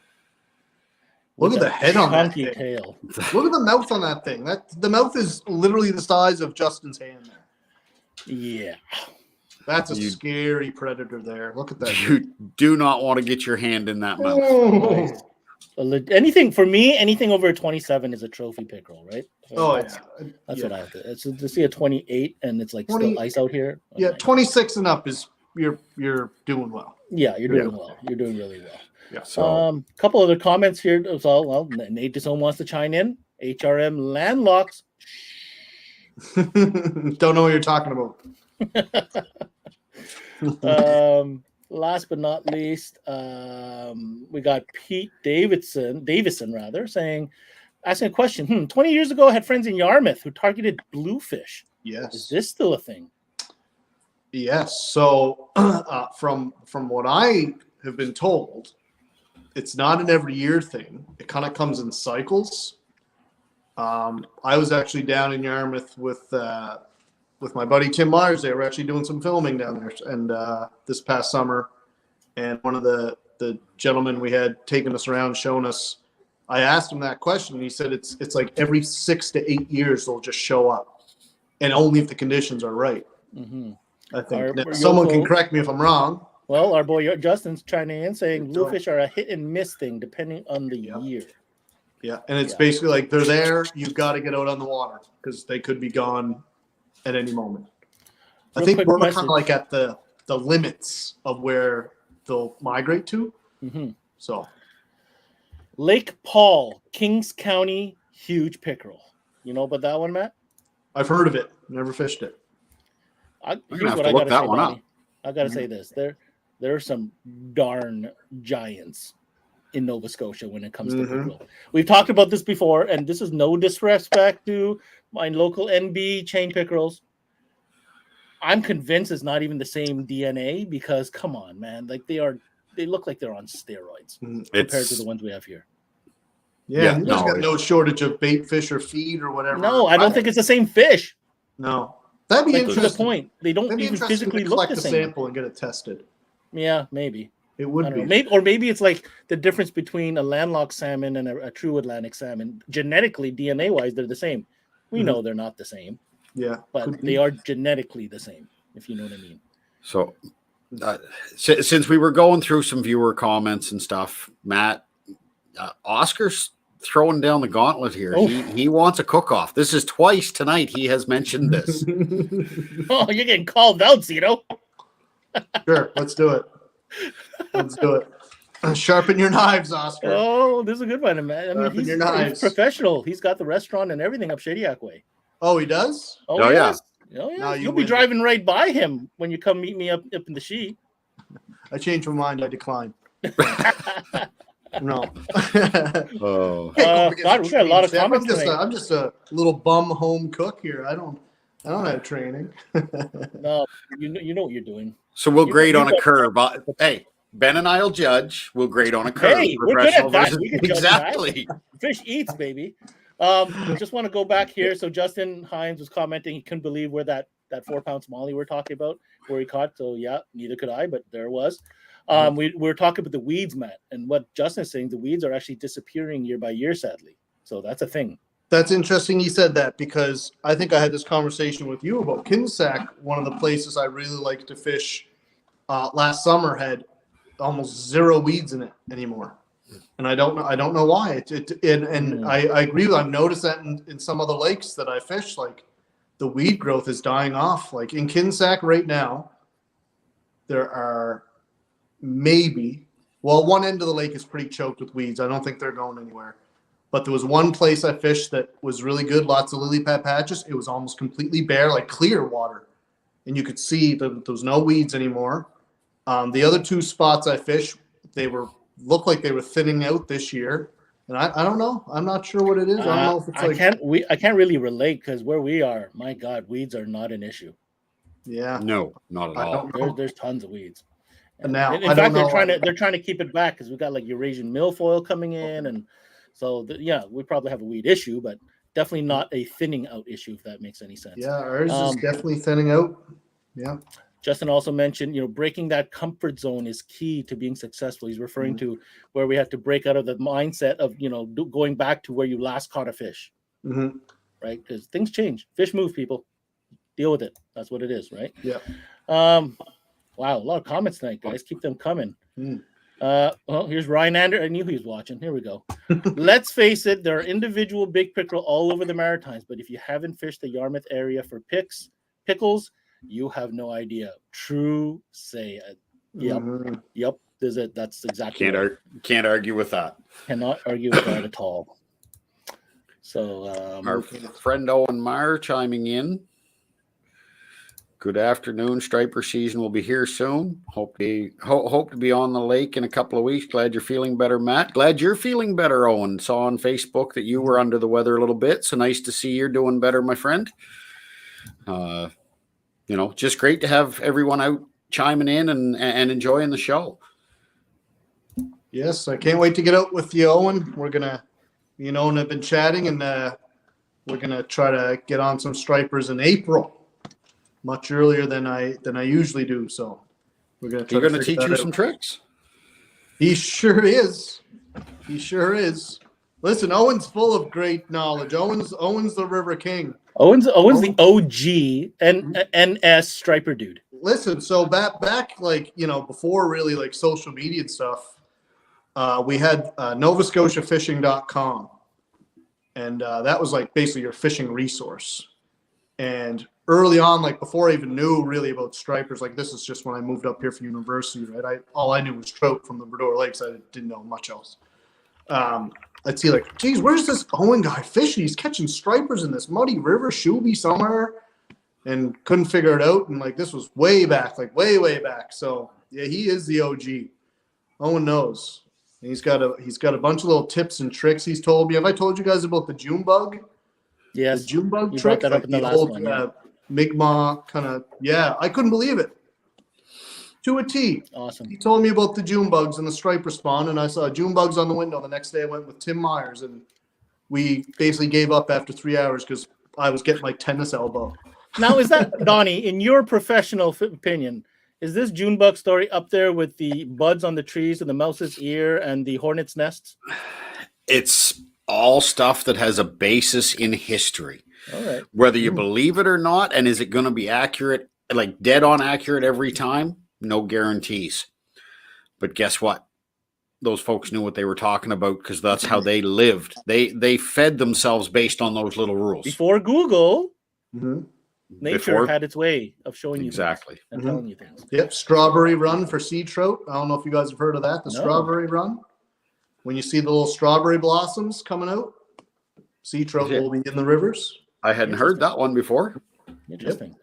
Look at the head on that thing. Tail. Look at the mouth on that thing. The mouth is literally the size of Justin's hand there. Yeah. That's a scary predator there. Look at that. You do not want to get your hand in that mouth. Anything over a 27 is a trophy pickerel, right? So that's what I have to. So to see a 28 and it's like 20, still ice out here. Yeah, 26 and up is you're doing well. Yeah, you're doing well. You're doing really well. Yeah. So couple other comments here. So Nate Desone wants to chime in. HRM landlocks. Don't know what you're talking about. Last but not least, we got Pete Davison asking a question. 20 years ago, I had friends in Yarmouth who targeted bluefish. Yes. Is this still a thing? Yes. So from what I have been told, it's not an every year thing. It kind of comes in cycles. I was actually down in Yarmouth with my buddy Tim Myers. They were actually doing some filming down there, and this past summer, and one of the gentlemen we had taken us around, showing us, I asked him that question, and he said it's like every 6 to 8 years they'll just show up, and only if the conditions are right. Mm-hmm. I think someone can correct me if I'm wrong. Well, our boy Justin's chiming in saying bluefish are a hit and miss thing depending on the year. Yeah, and it's basically like they're there. You've got to get out on the water because they could be gone at any moment. I think we're kind of like at the limits of where they'll migrate to. Mm-hmm. So, Lake Paul, Kings County, huge pickerel. You know about that one, Matt? I've heard of it. Never fished it. Here's what I got to say, Bonnie. I got to say this. There are some darn giants in Nova Scotia when it comes to pickerel. We've talked about this before, and this is no disrespect to my local NB chain pickerels. I'm convinced it's not even the same DNA because, come on, man, like they look like they're on steroids compared to the ones we have here. Yeah, and there's got no shortage of bait fish or feed or whatever. No, I don't think it's the same fish. No. That'd be interesting. To the point. They don't even physically look the same. Sample and get it tested. Yeah, maybe. It would be. Maybe it's like the difference between a landlocked salmon and a true Atlantic salmon. Genetically, DNA-wise, they're the same. We know they're not the same. Yeah. But they are genetically the same, if you know what I mean. So, since we were going through some viewer comments and stuff, Matt, Oscar's throwing down the gauntlet here. Oh. He wants a cook-off. This is twice tonight he has mentioned this. Oh, you're getting called out, Szeto. Sure, let's do it. Let's do it. Sharpen your knives, Oscar. Oh, this is a good one, man. I mean, he's professional. He's got the restaurant and everything up Shadiac Way. Oh, he does? Oh yeah. Oh, yeah. You'll be driving right by him when you come meet me up in the She. I changed my mind. I declined. No. Oh. God, we got a lot of comments. I'm just a little bum home cook here. I don't have training. No, you know what you're doing. So we'll grade on a curve. Hey, Ben and I'll judge. We'll grade on a curve. Hey, we're good at that. We can exactly. Fish eats, baby. Just want to go back here. So Justin Hines was commenting he couldn't believe where that 4-pound smallie we're talking about, where he caught. So yeah, neither could I, but there it was. We were talking about the weeds, Matt, and what Justin's saying, the weeds are actually disappearing year by year, sadly. So that's a thing. That's interesting you said that, because I think I had this conversation with you about Kinsack. One of the places I really like to fish last summer had almost zero weeds in it anymore. And I don't know why. I agree with, I've noticed that in some other lakes that I fish, like the weed growth is dying off. Like in Kinsack right now, there are one end of the lake is pretty choked with weeds. I don't think they're going anywhere. But there was one place I fished that was really good, lots of lily pad patches. It was almost completely bare, like clear water. And you could see that there was no weeds anymore. The other two spots I fished, looked like they were thinning out this year. And I don't know. I'm not sure what it is. I don't know if it's I can't really relate, because where we are, my God, weeds are not an issue. Yeah. No, not at all. There's tons of weeds. And now, in fact, they're trying to keep it back, because we got like Eurasian milfoil coming in, and so we probably have a weed issue, but definitely not a thinning out issue, if that makes any sense. Yeah, ours is definitely thinning out. Yeah. Justin also mentioned, breaking that comfort zone is key to being successful. He's referring to where we have to break out of the mindset of, going back to where you last caught a fish, right? Because things change. Fish move, people. Deal with it. That's what it is, right? Yeah. Wow, a lot of comments tonight, guys. Keep them coming. Well, here's Ryan Ander. I knew he was watching. Here we go. Let's face it, there are individual big pickerel all over the Maritimes, but if you haven't fished the Yarmouth area for pickles, you have no idea. True say. Yep. That's exactly can't argue with that. Cannot argue with that at all. So our friend Owen Meyer chiming in. Good afternoon. Striper season will be here soon. Hope to be on the lake in a couple of weeks. Glad you're feeling better, Matt. Glad you're feeling better, Owen. Saw on Facebook that you were under the weather a little bit. So nice to see you're doing better, my friend. Just great to have everyone out chiming in and enjoying the show. Yes, I can't wait to get out with you, Owen. We're gonna, and I've been chatting, and we're gonna try to get on some stripers in April. Much earlier than I usually do. So we're going to teach you some tricks. He sure is. Listen, Owen's full of great knowledge. Owen's the River King. Owen's the OG and NS striper dude. Listen, so back before really like social media and stuff, we had NovaScotiaFishing.com, and that was like basically your fishing resource. And early on, like before I even knew really about stripers, like this is just when I moved up here for university, right? All I knew was trout from the Bredor Lakes. I didn't know much else. I'd see like, geez, where's this Owen guy fishing? He's catching stripers in this muddy river, Shooby somewhere, and couldn't figure it out. And like this was way back, like way back. So yeah, he is the OG. Owen knows. And he's got a bunch of little tips and tricks he's told me. Have I told you guys about the June bug? Yes, the June bug trick, that up in the last one. Mi'kmaq kind of, I couldn't believe it. To a T. Awesome. He told me about the June bugs and the striper spawn, and I saw June bugs on the window. The next day I went with Tim Myers, and we basically gave up after 3 hours because I was getting my tennis elbow. Now, is that, Donnie, in your professional opinion, is this June bug story up there with the buds on the trees and the mouse's ear and the hornet's nests? It's all stuff that has a basis in history. All right. Whether you believe it or not, and is it going to be accurate, like dead on accurate every time? No guarantees. But guess what? Those folks knew what they were talking about because that's how they lived. They fed themselves based on those little rules. Before Google, Mm-hmm. nature had its way of showing you exactly things and telling you things. Yep, strawberry run for sea trout. I don't know if you guys have heard of that. The strawberry run. When you see the little strawberry blossoms coming out, sea trout will be in the rivers. I hadn't heard that one before. Interesting.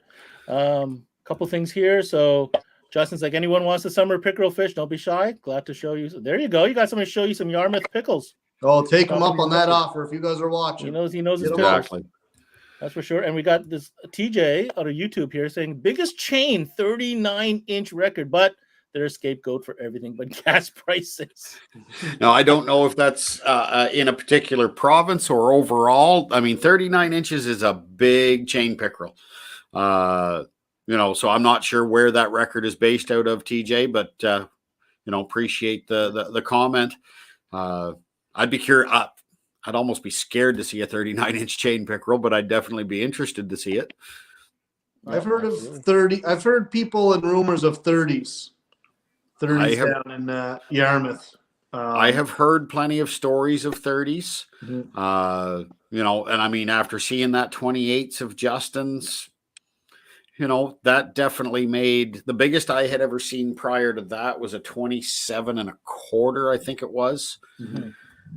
Couple things here. So Justin's like, anyone wants a summer pickerel fish, don't be shy. Glad to show you. So there you go. You got somebody to show you some Yarmouth pickles. Oh, take him up on that offer if you guys are watching. He knows his pickles. Exactly. That's for sure. And we got this TJ out of YouTube here saying biggest chain, 39-inch record, but they're a scapegoat for everything but gas prices. Now, I don't know if that's in a particular province or overall. I mean, 39 inches is a big chain pickerel. So I'm not sure where that record is based out of, TJ, but, appreciate the comment. I'd be curious. I'd almost be scared to see a 39-inch chain pickerel, but I'd definitely be interested to see it. I've heard of 30. I've heard people and rumors of 30s. 30s down in Yarmouth. I have heard plenty of stories of 30s. Mm-hmm. And I mean, after seeing that 28s of Justin's, that definitely made the biggest I had ever seen prior to that was a 27 1/4, I think it was. Mm-hmm.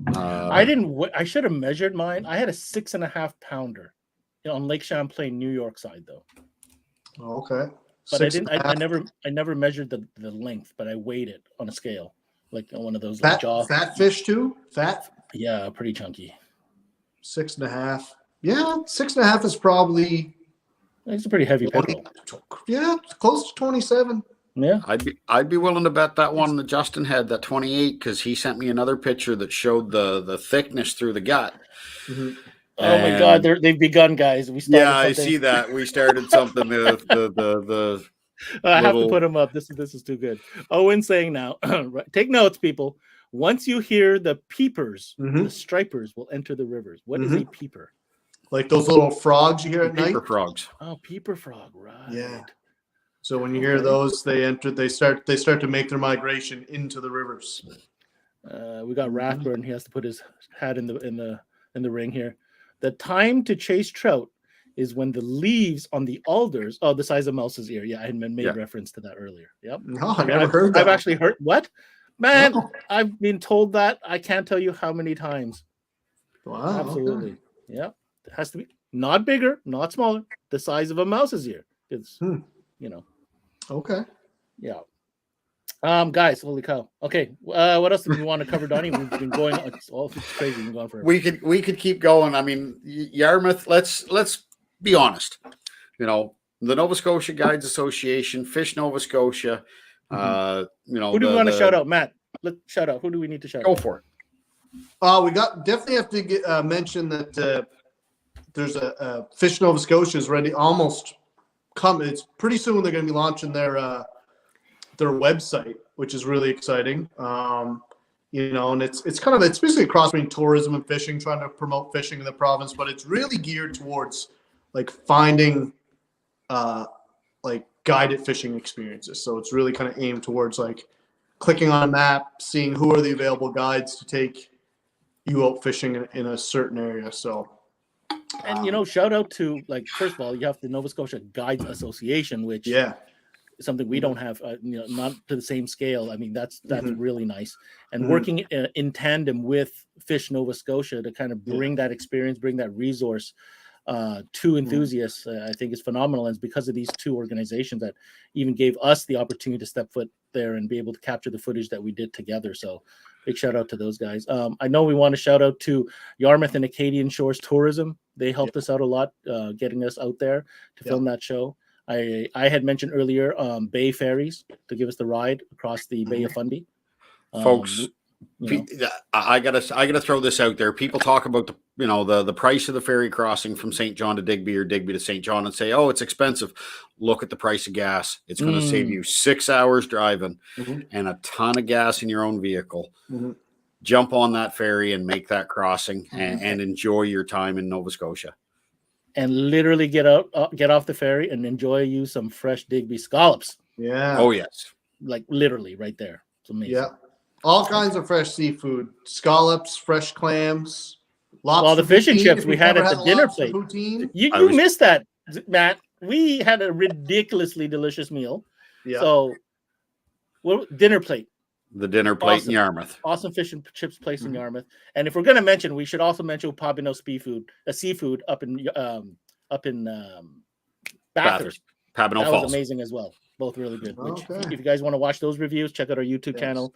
I should have measured mine. I had a 6.5 pounder on Lake Champlain, New York side though. Oh, okay. But I never measured the length, but I weighed it on a scale, like on one of those fat fish too. Fat. Yeah, pretty chunky. 6.5. Yeah, 6.5 is probably. It's a pretty heavy pickerel. Yeah, close to 27. Yeah, I'd be willing to bet that one that Justin had, that 28, because he sent me another picture that showed the thickness through the gut. Mm-hmm. Oh my God, they've begun, guys. I see that. We started something. the I have to put them up. This is too good. Owen's saying now, take notes, people. Once you hear the peepers, the stripers will enter the rivers. What is a peeper? Like those little frogs you hear at night? Peeper frogs. Oh, peeper frog, right. Yeah. So when you hear those, they start to make their migration into the rivers. We got Rathburn. He has to put his hat in the ring here. The time to chase trout is when the leaves on the alders, the size of mouse's ear. Yeah, I had made reference to that earlier. Yep. No, I never heard that. I've actually heard what? Man, No. I've been told that. I can't tell you how many times. Wow. Absolutely. Okay. Yep. It has to be not bigger, not smaller, the size of a mouse's ear. It's Okay. Yeah. Guys, holy cow. Okay. What else do we want to cover, Donnie? We've been going on. It's crazy. We've been going for We could keep going. I mean, Yarmouth, let's be honest. The Nova Scotia Guides Association, Fish Nova Scotia, who do we want to shout out? Matt, let's shout out. Who do we need to shout out? Go for it. We definitely have to mention that there's a Fish Nova Scotia is ready, almost come. It's pretty soon they're going to be launching their website, which is really exciting. And it's basically a cross between tourism and fishing, trying to promote fishing in the province, but it's really geared towards like finding like guided fishing experiences. So it's really kind of aimed towards like clicking on a map, seeing who are the available guides to take you out fishing in a certain area. So and shout out to, like, first of all, you have the Nova Scotia Guides Association, which is something we don't have, not to the same scale. I mean, that's really nice. And working in tandem with Fish Nova Scotia to kind of bring that experience, bring that resource to enthusiasts, I think is phenomenal. And it's because of these two organizations that even gave us the opportunity to step foot there and be able to capture the footage that we did together. So big shout out to those guys. I know we want to shout out to Yarmouth and Acadian Shores Tourism. They helped us out a lot, getting us out there to film that show. I had mentioned earlier Bay Ferries to give us the ride across the Bay of Fundy. Folks, you know. I gotta throw this out there. People talk about the price of the ferry crossing from St. John to Digby or Digby to St. John and say, oh, it's expensive. Look at the price of gas. It's going to save you 6 hours driving and a ton of gas in your own vehicle. Jump on that ferry and make that crossing and enjoy your time in Nova Scotia. And literally get off the ferry and enjoy you some fresh Digby scallops. Yeah. Oh yes. Like literally right there. It's amazing. Yeah. All kinds of fresh seafood, scallops, fresh clams, lobster. Well, the fish and poutine, chips if we you've had never at the had dinner lobster plate. poutine. You missed that, Matt. We had a ridiculously delicious meal. Yeah. So, dinner plate. The dinner plate in Yarmouth. Awesome fish and chips place in Yarmouth. And if we're going to mention, we should also mention Pabino seafood up in Bathurst. Pabino That Falls. was amazing as well. Both really good. Which, Okay. if you guys want to watch those reviews, check out our YouTube channel.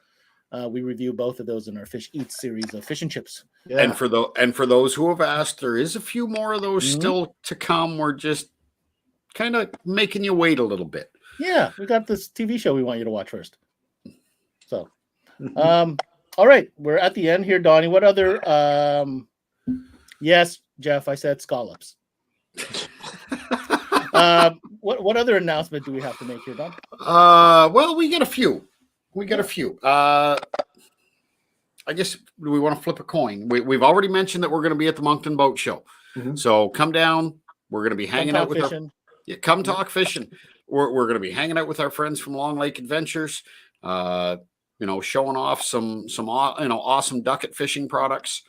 We review both of those in our Fish Eats series of fish and chips. Yeah. And for those who have asked, there is a few more of those still to come. We're just kind of making you wait a little bit. Yeah, we got this TV show we want you to watch first. So, all right, we're at the end here, Donnie. What other? Yes, Jeff, I said scallops. What other announcement do we have to make here, Don? Well, we got a few. I guess we want to flip a coin. We've already mentioned that we're going to be at the Moncton Boat Show. So come down. We're going to be hanging out with fishing. Come talk fishing. We're going to be hanging out with our friends from Long Lake Adventures. Showing off some awesome ducket fishing products.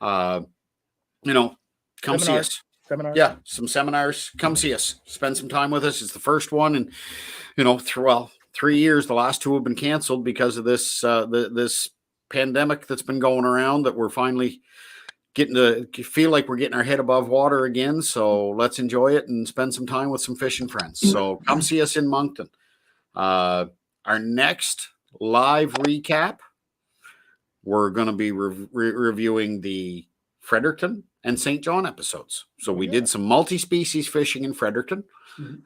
Come see us. Seminars. Yeah, some seminars. Come see us. Spend some time with us. It's the first one, and 3 years. The last two have been canceled because of this this pandemic that's been going around. That we're finally getting to feel like we're getting our head above water again. So let's enjoy it and spend some time with some fishing friends. So come see us in Moncton. Our next live recap, we're going to be reviewing the Fredericton and St. John episodes. So we did some multi-species fishing in Fredericton,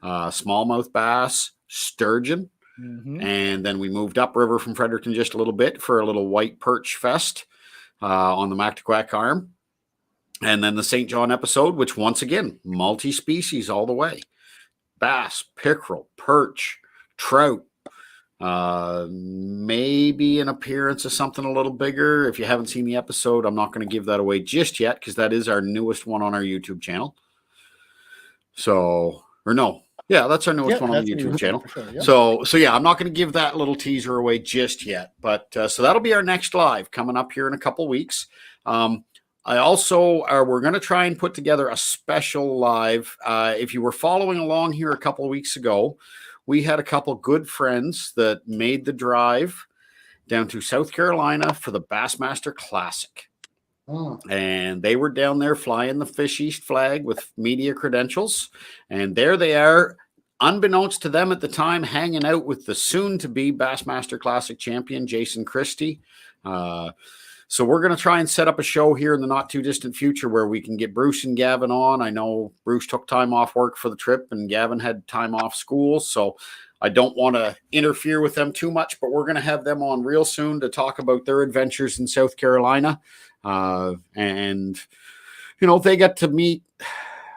smallmouth bass, sturgeon, and then we moved upriver from Fredericton just a little bit for a little white perch fest on the Mactaquac Arm. And then the St. John episode, which once again, multi-species all the way. Bass, pickerel, perch, trout, maybe an appearance of something a little bigger. If you haven't seen the episode, I'm not going to give that away just yet because that is our newest one on our YouTube channel. That's our newest one on the YouTube channel. Sure, yeah. So I'm not going to give that little teaser away just yet, but so that'll be our next live coming up here in a couple weeks. I also we're going to try and put together a special live. If you were following along here a couple of weeks ago, we had a couple good friends that made the drive down to South Carolina for the Bassmaster Classic. And they were down there flying the Fish East flag with media credentials. And there they are, unbeknownst to them at the time, hanging out with the soon-to-be Bassmaster Classic champion, Jason Christie. So we're going to try and set up a show here in the not-too-distant future where we can get Bruce and Gavin on. I know Bruce took time off work for the trip, and Gavin had time off school, so I don't want to interfere with them too much, but we're going to have them on real soon to talk about their adventures in South Carolina. And they got to meet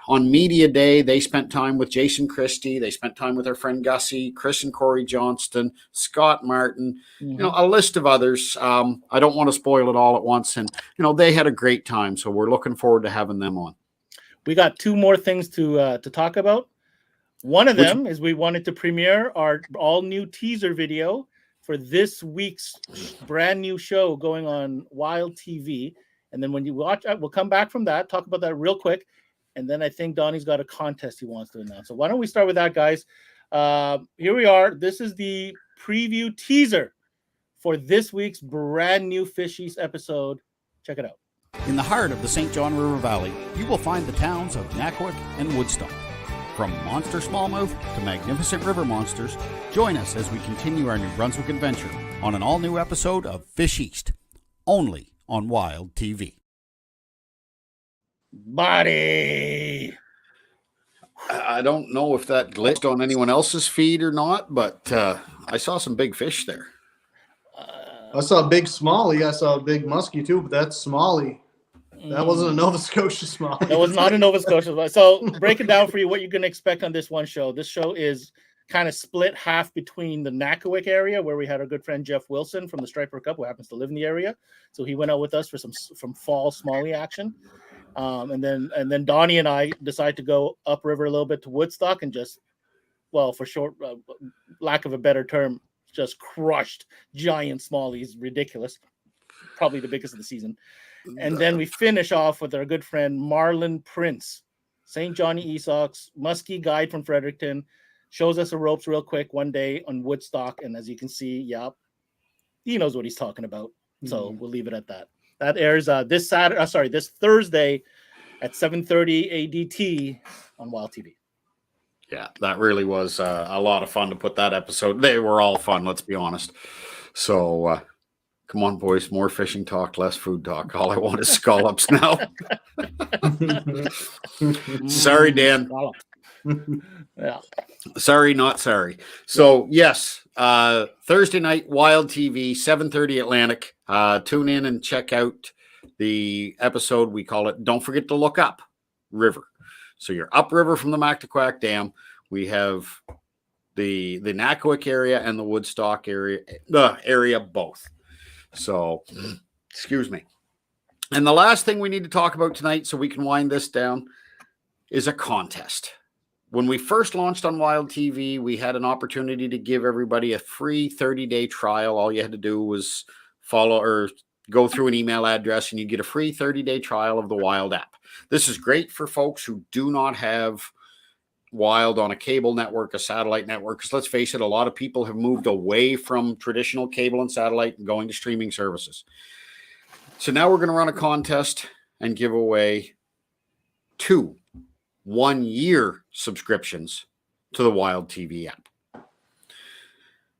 on media day. They spent time with Jason Christie. They spent time with our friend Gussie, Chris and Corey Johnston, Scott Martin, a list of others. I don't want to spoil it all at once. And, they had a great time. So we're looking forward to having them on. We got two more things to talk about. One of them is we wanted to premiere our all new teaser video for this week's brand new show going on Wild TV. And then when you watch it, we'll come back from that, talk about that real quick. And then I think Donnie's got a contest he wants to announce. So why don't we start with that, guys? Here we are. This is the preview teaser for this week's brand new Fish East episode. Check it out. In the heart of the St. John River Valley, you will find the towns of Nackwick and Woodstock. From monster smallmouth to magnificent river monsters, join us as we continue our New Brunswick adventure on an all-new episode of Fish East, only on Wild TV. Buddy! I don't know if that glitched on anyone else's feed or not, but I saw some big fish there. I saw a big smallie. I saw a big muskie too, but that's smallie. That wasn't a Nova Scotia smallie. That was not a Nova Scotia. So break it down for you what you're going to expect on this one show. This show is kind of split half between the Nakowick area, where we had our good friend Jeff Wilson from the Striper Cup, who happens to live in the area. So he went out with us for some fall smallie action. And then Donnie and I decided to go upriver a little bit to Woodstock and just, well, for short, lack of a better term, just crushed giant smallies. Ridiculous. Probably the biggest of the season. And then we finish off with our good friend Marlon Prince, St. Johnny Esox, muskie guide from Fredericton, shows us the ropes real quick one day on Woodstock. And as you can see, yeah, he knows what he's talking about. So we'll leave it at that. That airs this Thursday at 7:30 ADT on Wild TV. Yeah, that really was a lot of fun to put that episode. They were all fun, let's be honest. So come on, boys, more fishing talk, less food talk. All I want is scallops now. Sorry, Dan. Yeah. Sorry, not sorry. So yes, Thursday night, Wild TV, 7:30 Atlantic. Tune in and check out the episode. We call it "Don't Forget to Look Up River." So you're upriver from the Mactaquac Dam. We have the Nakowick area and the Woodstock area, both. So, excuse me. And the last thing we need to talk about tonight, so we can wind this down, is a contest. When we first launched on Wild TV, we had an opportunity to give everybody a free 30-day trial. All you had to do was follow or go through an email address and you get a free 30-day trial of the Wild app. This is great for folks who do not have Wild on a cable network, a satellite network, because let's face it, a lot of people have moved away from traditional cable and satellite and going to streaming services. So now we're going to run a contest and give away 2 one-year subscriptions to the Wild TV app.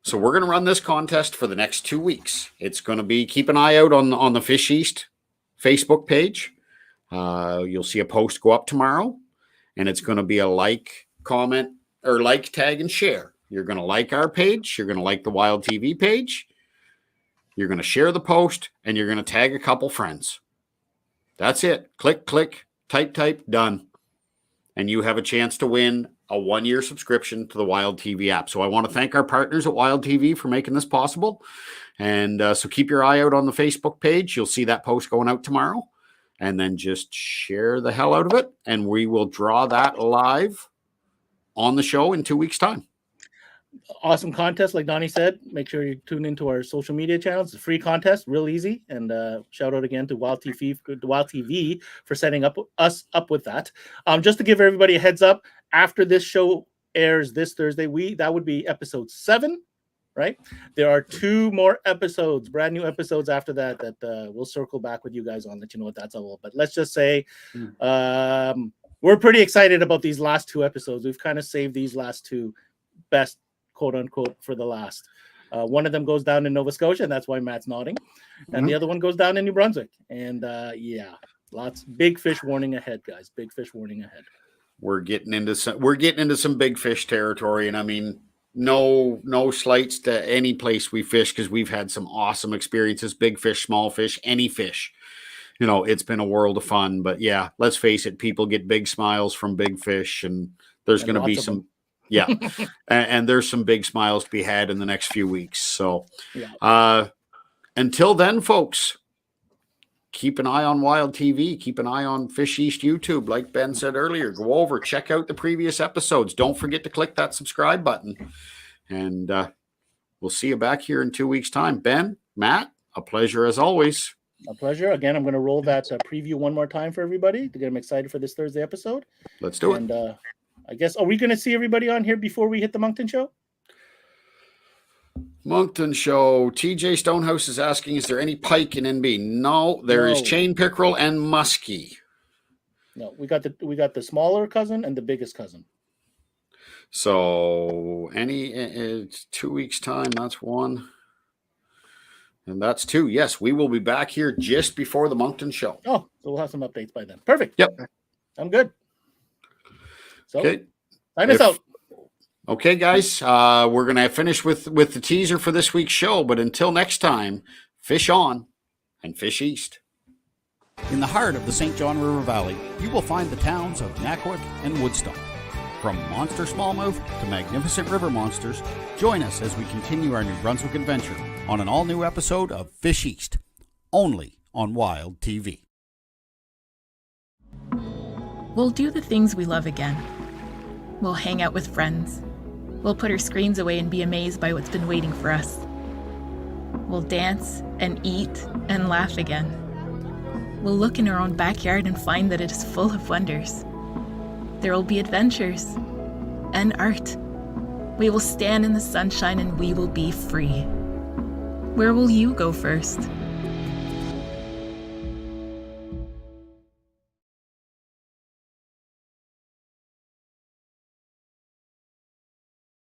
So we're going to run this contest for the next 2 weeks. It's going to be, keep an eye out on the Fish East Facebook page. You'll see a post go up tomorrow, and it's going to be a like, comment, or like, tag, and share. You're going to like our page. You're going to like the Wild TV page. You're going to share the post, and you're going to tag a couple friends. That's it. Click, type, done. And you have a chance to win a one-year subscription to the Wild TV app. So I want to thank our partners at Wild TV for making this possible. And so keep your eye out on the Facebook page. You'll see that post going out tomorrow. And then just share the hell out of it. And we will draw that live on the show in 2 weeks' time. Awesome contest, like Donnie said. Make sure you tune into our social media channels. It's a free contest, real easy. And shout out again to Wild TV for setting us up with that. Just to give everybody a heads up, after this show airs this Thursday, that would be episode 7, right? There are 2 more episodes, brand new episodes after that we'll circle back with you guys on, let you know what that's all about. But let's just say we're pretty excited about these last 2 episodes. We've kind of saved these last 2 best, quote unquote, for the last. One of them goes down in Nova Scotia, and that's why Matt's nodding. And the other one goes down in New Brunswick. And lots big fish warning ahead, guys. Big fish warning ahead. We're getting into some big fish territory, and I mean, no slights to any place we fish, because we've had some awesome experiences. Big fish, small fish, any fish. You know, it's been a world of fun. But yeah, let's face it, people get big smiles from big fish, and there's going to be some. Yeah. and there's some big smiles to be had in the next few weeks. So until then, folks, keep an eye on Wild TV. Keep an eye on Fish East YouTube. Like Ben said earlier, go over, check out the previous episodes. Don't forget to click that subscribe button. And we'll see you back here in 2 weeks' time. Ben, Matt, a pleasure as always. A pleasure. Again, I'm going to roll that preview one more time for everybody to get them excited for this Thursday episode. Let's do it. I guess, are we going to see everybody on here before we hit the Moncton show? Moncton show. TJ Stonehouse is asking, is there any pike in NB? No, there is chain pickerel and muskie. No, we got the smaller cousin and the biggest cousin. So it's 2 weeks' time. That's 1. And that's 2. Yes, we will be back here just before the Moncton show. Oh, so we'll have some updates by then. Perfect. Yep. I'm good. So, okay. Sign us out. Okay, guys, we're going to finish with the teaser for this week's show. But until next time, fish on and fish east. In the heart of the St. John River Valley, you will find the towns of Nakoik and Woodstock. From monster smallmouth to magnificent river monsters, join us as we continue our New Brunswick adventure on an all-new episode of Fish East, only on Wild TV. We'll do the things we love again. We'll hang out with friends. We'll put our screens away and be amazed by what's been waiting for us. We'll dance and eat and laugh again. We'll look in our own backyard and find that it is full of wonders. There will be adventures and art. We will stand in the sunshine and we will be free. Where will you go first?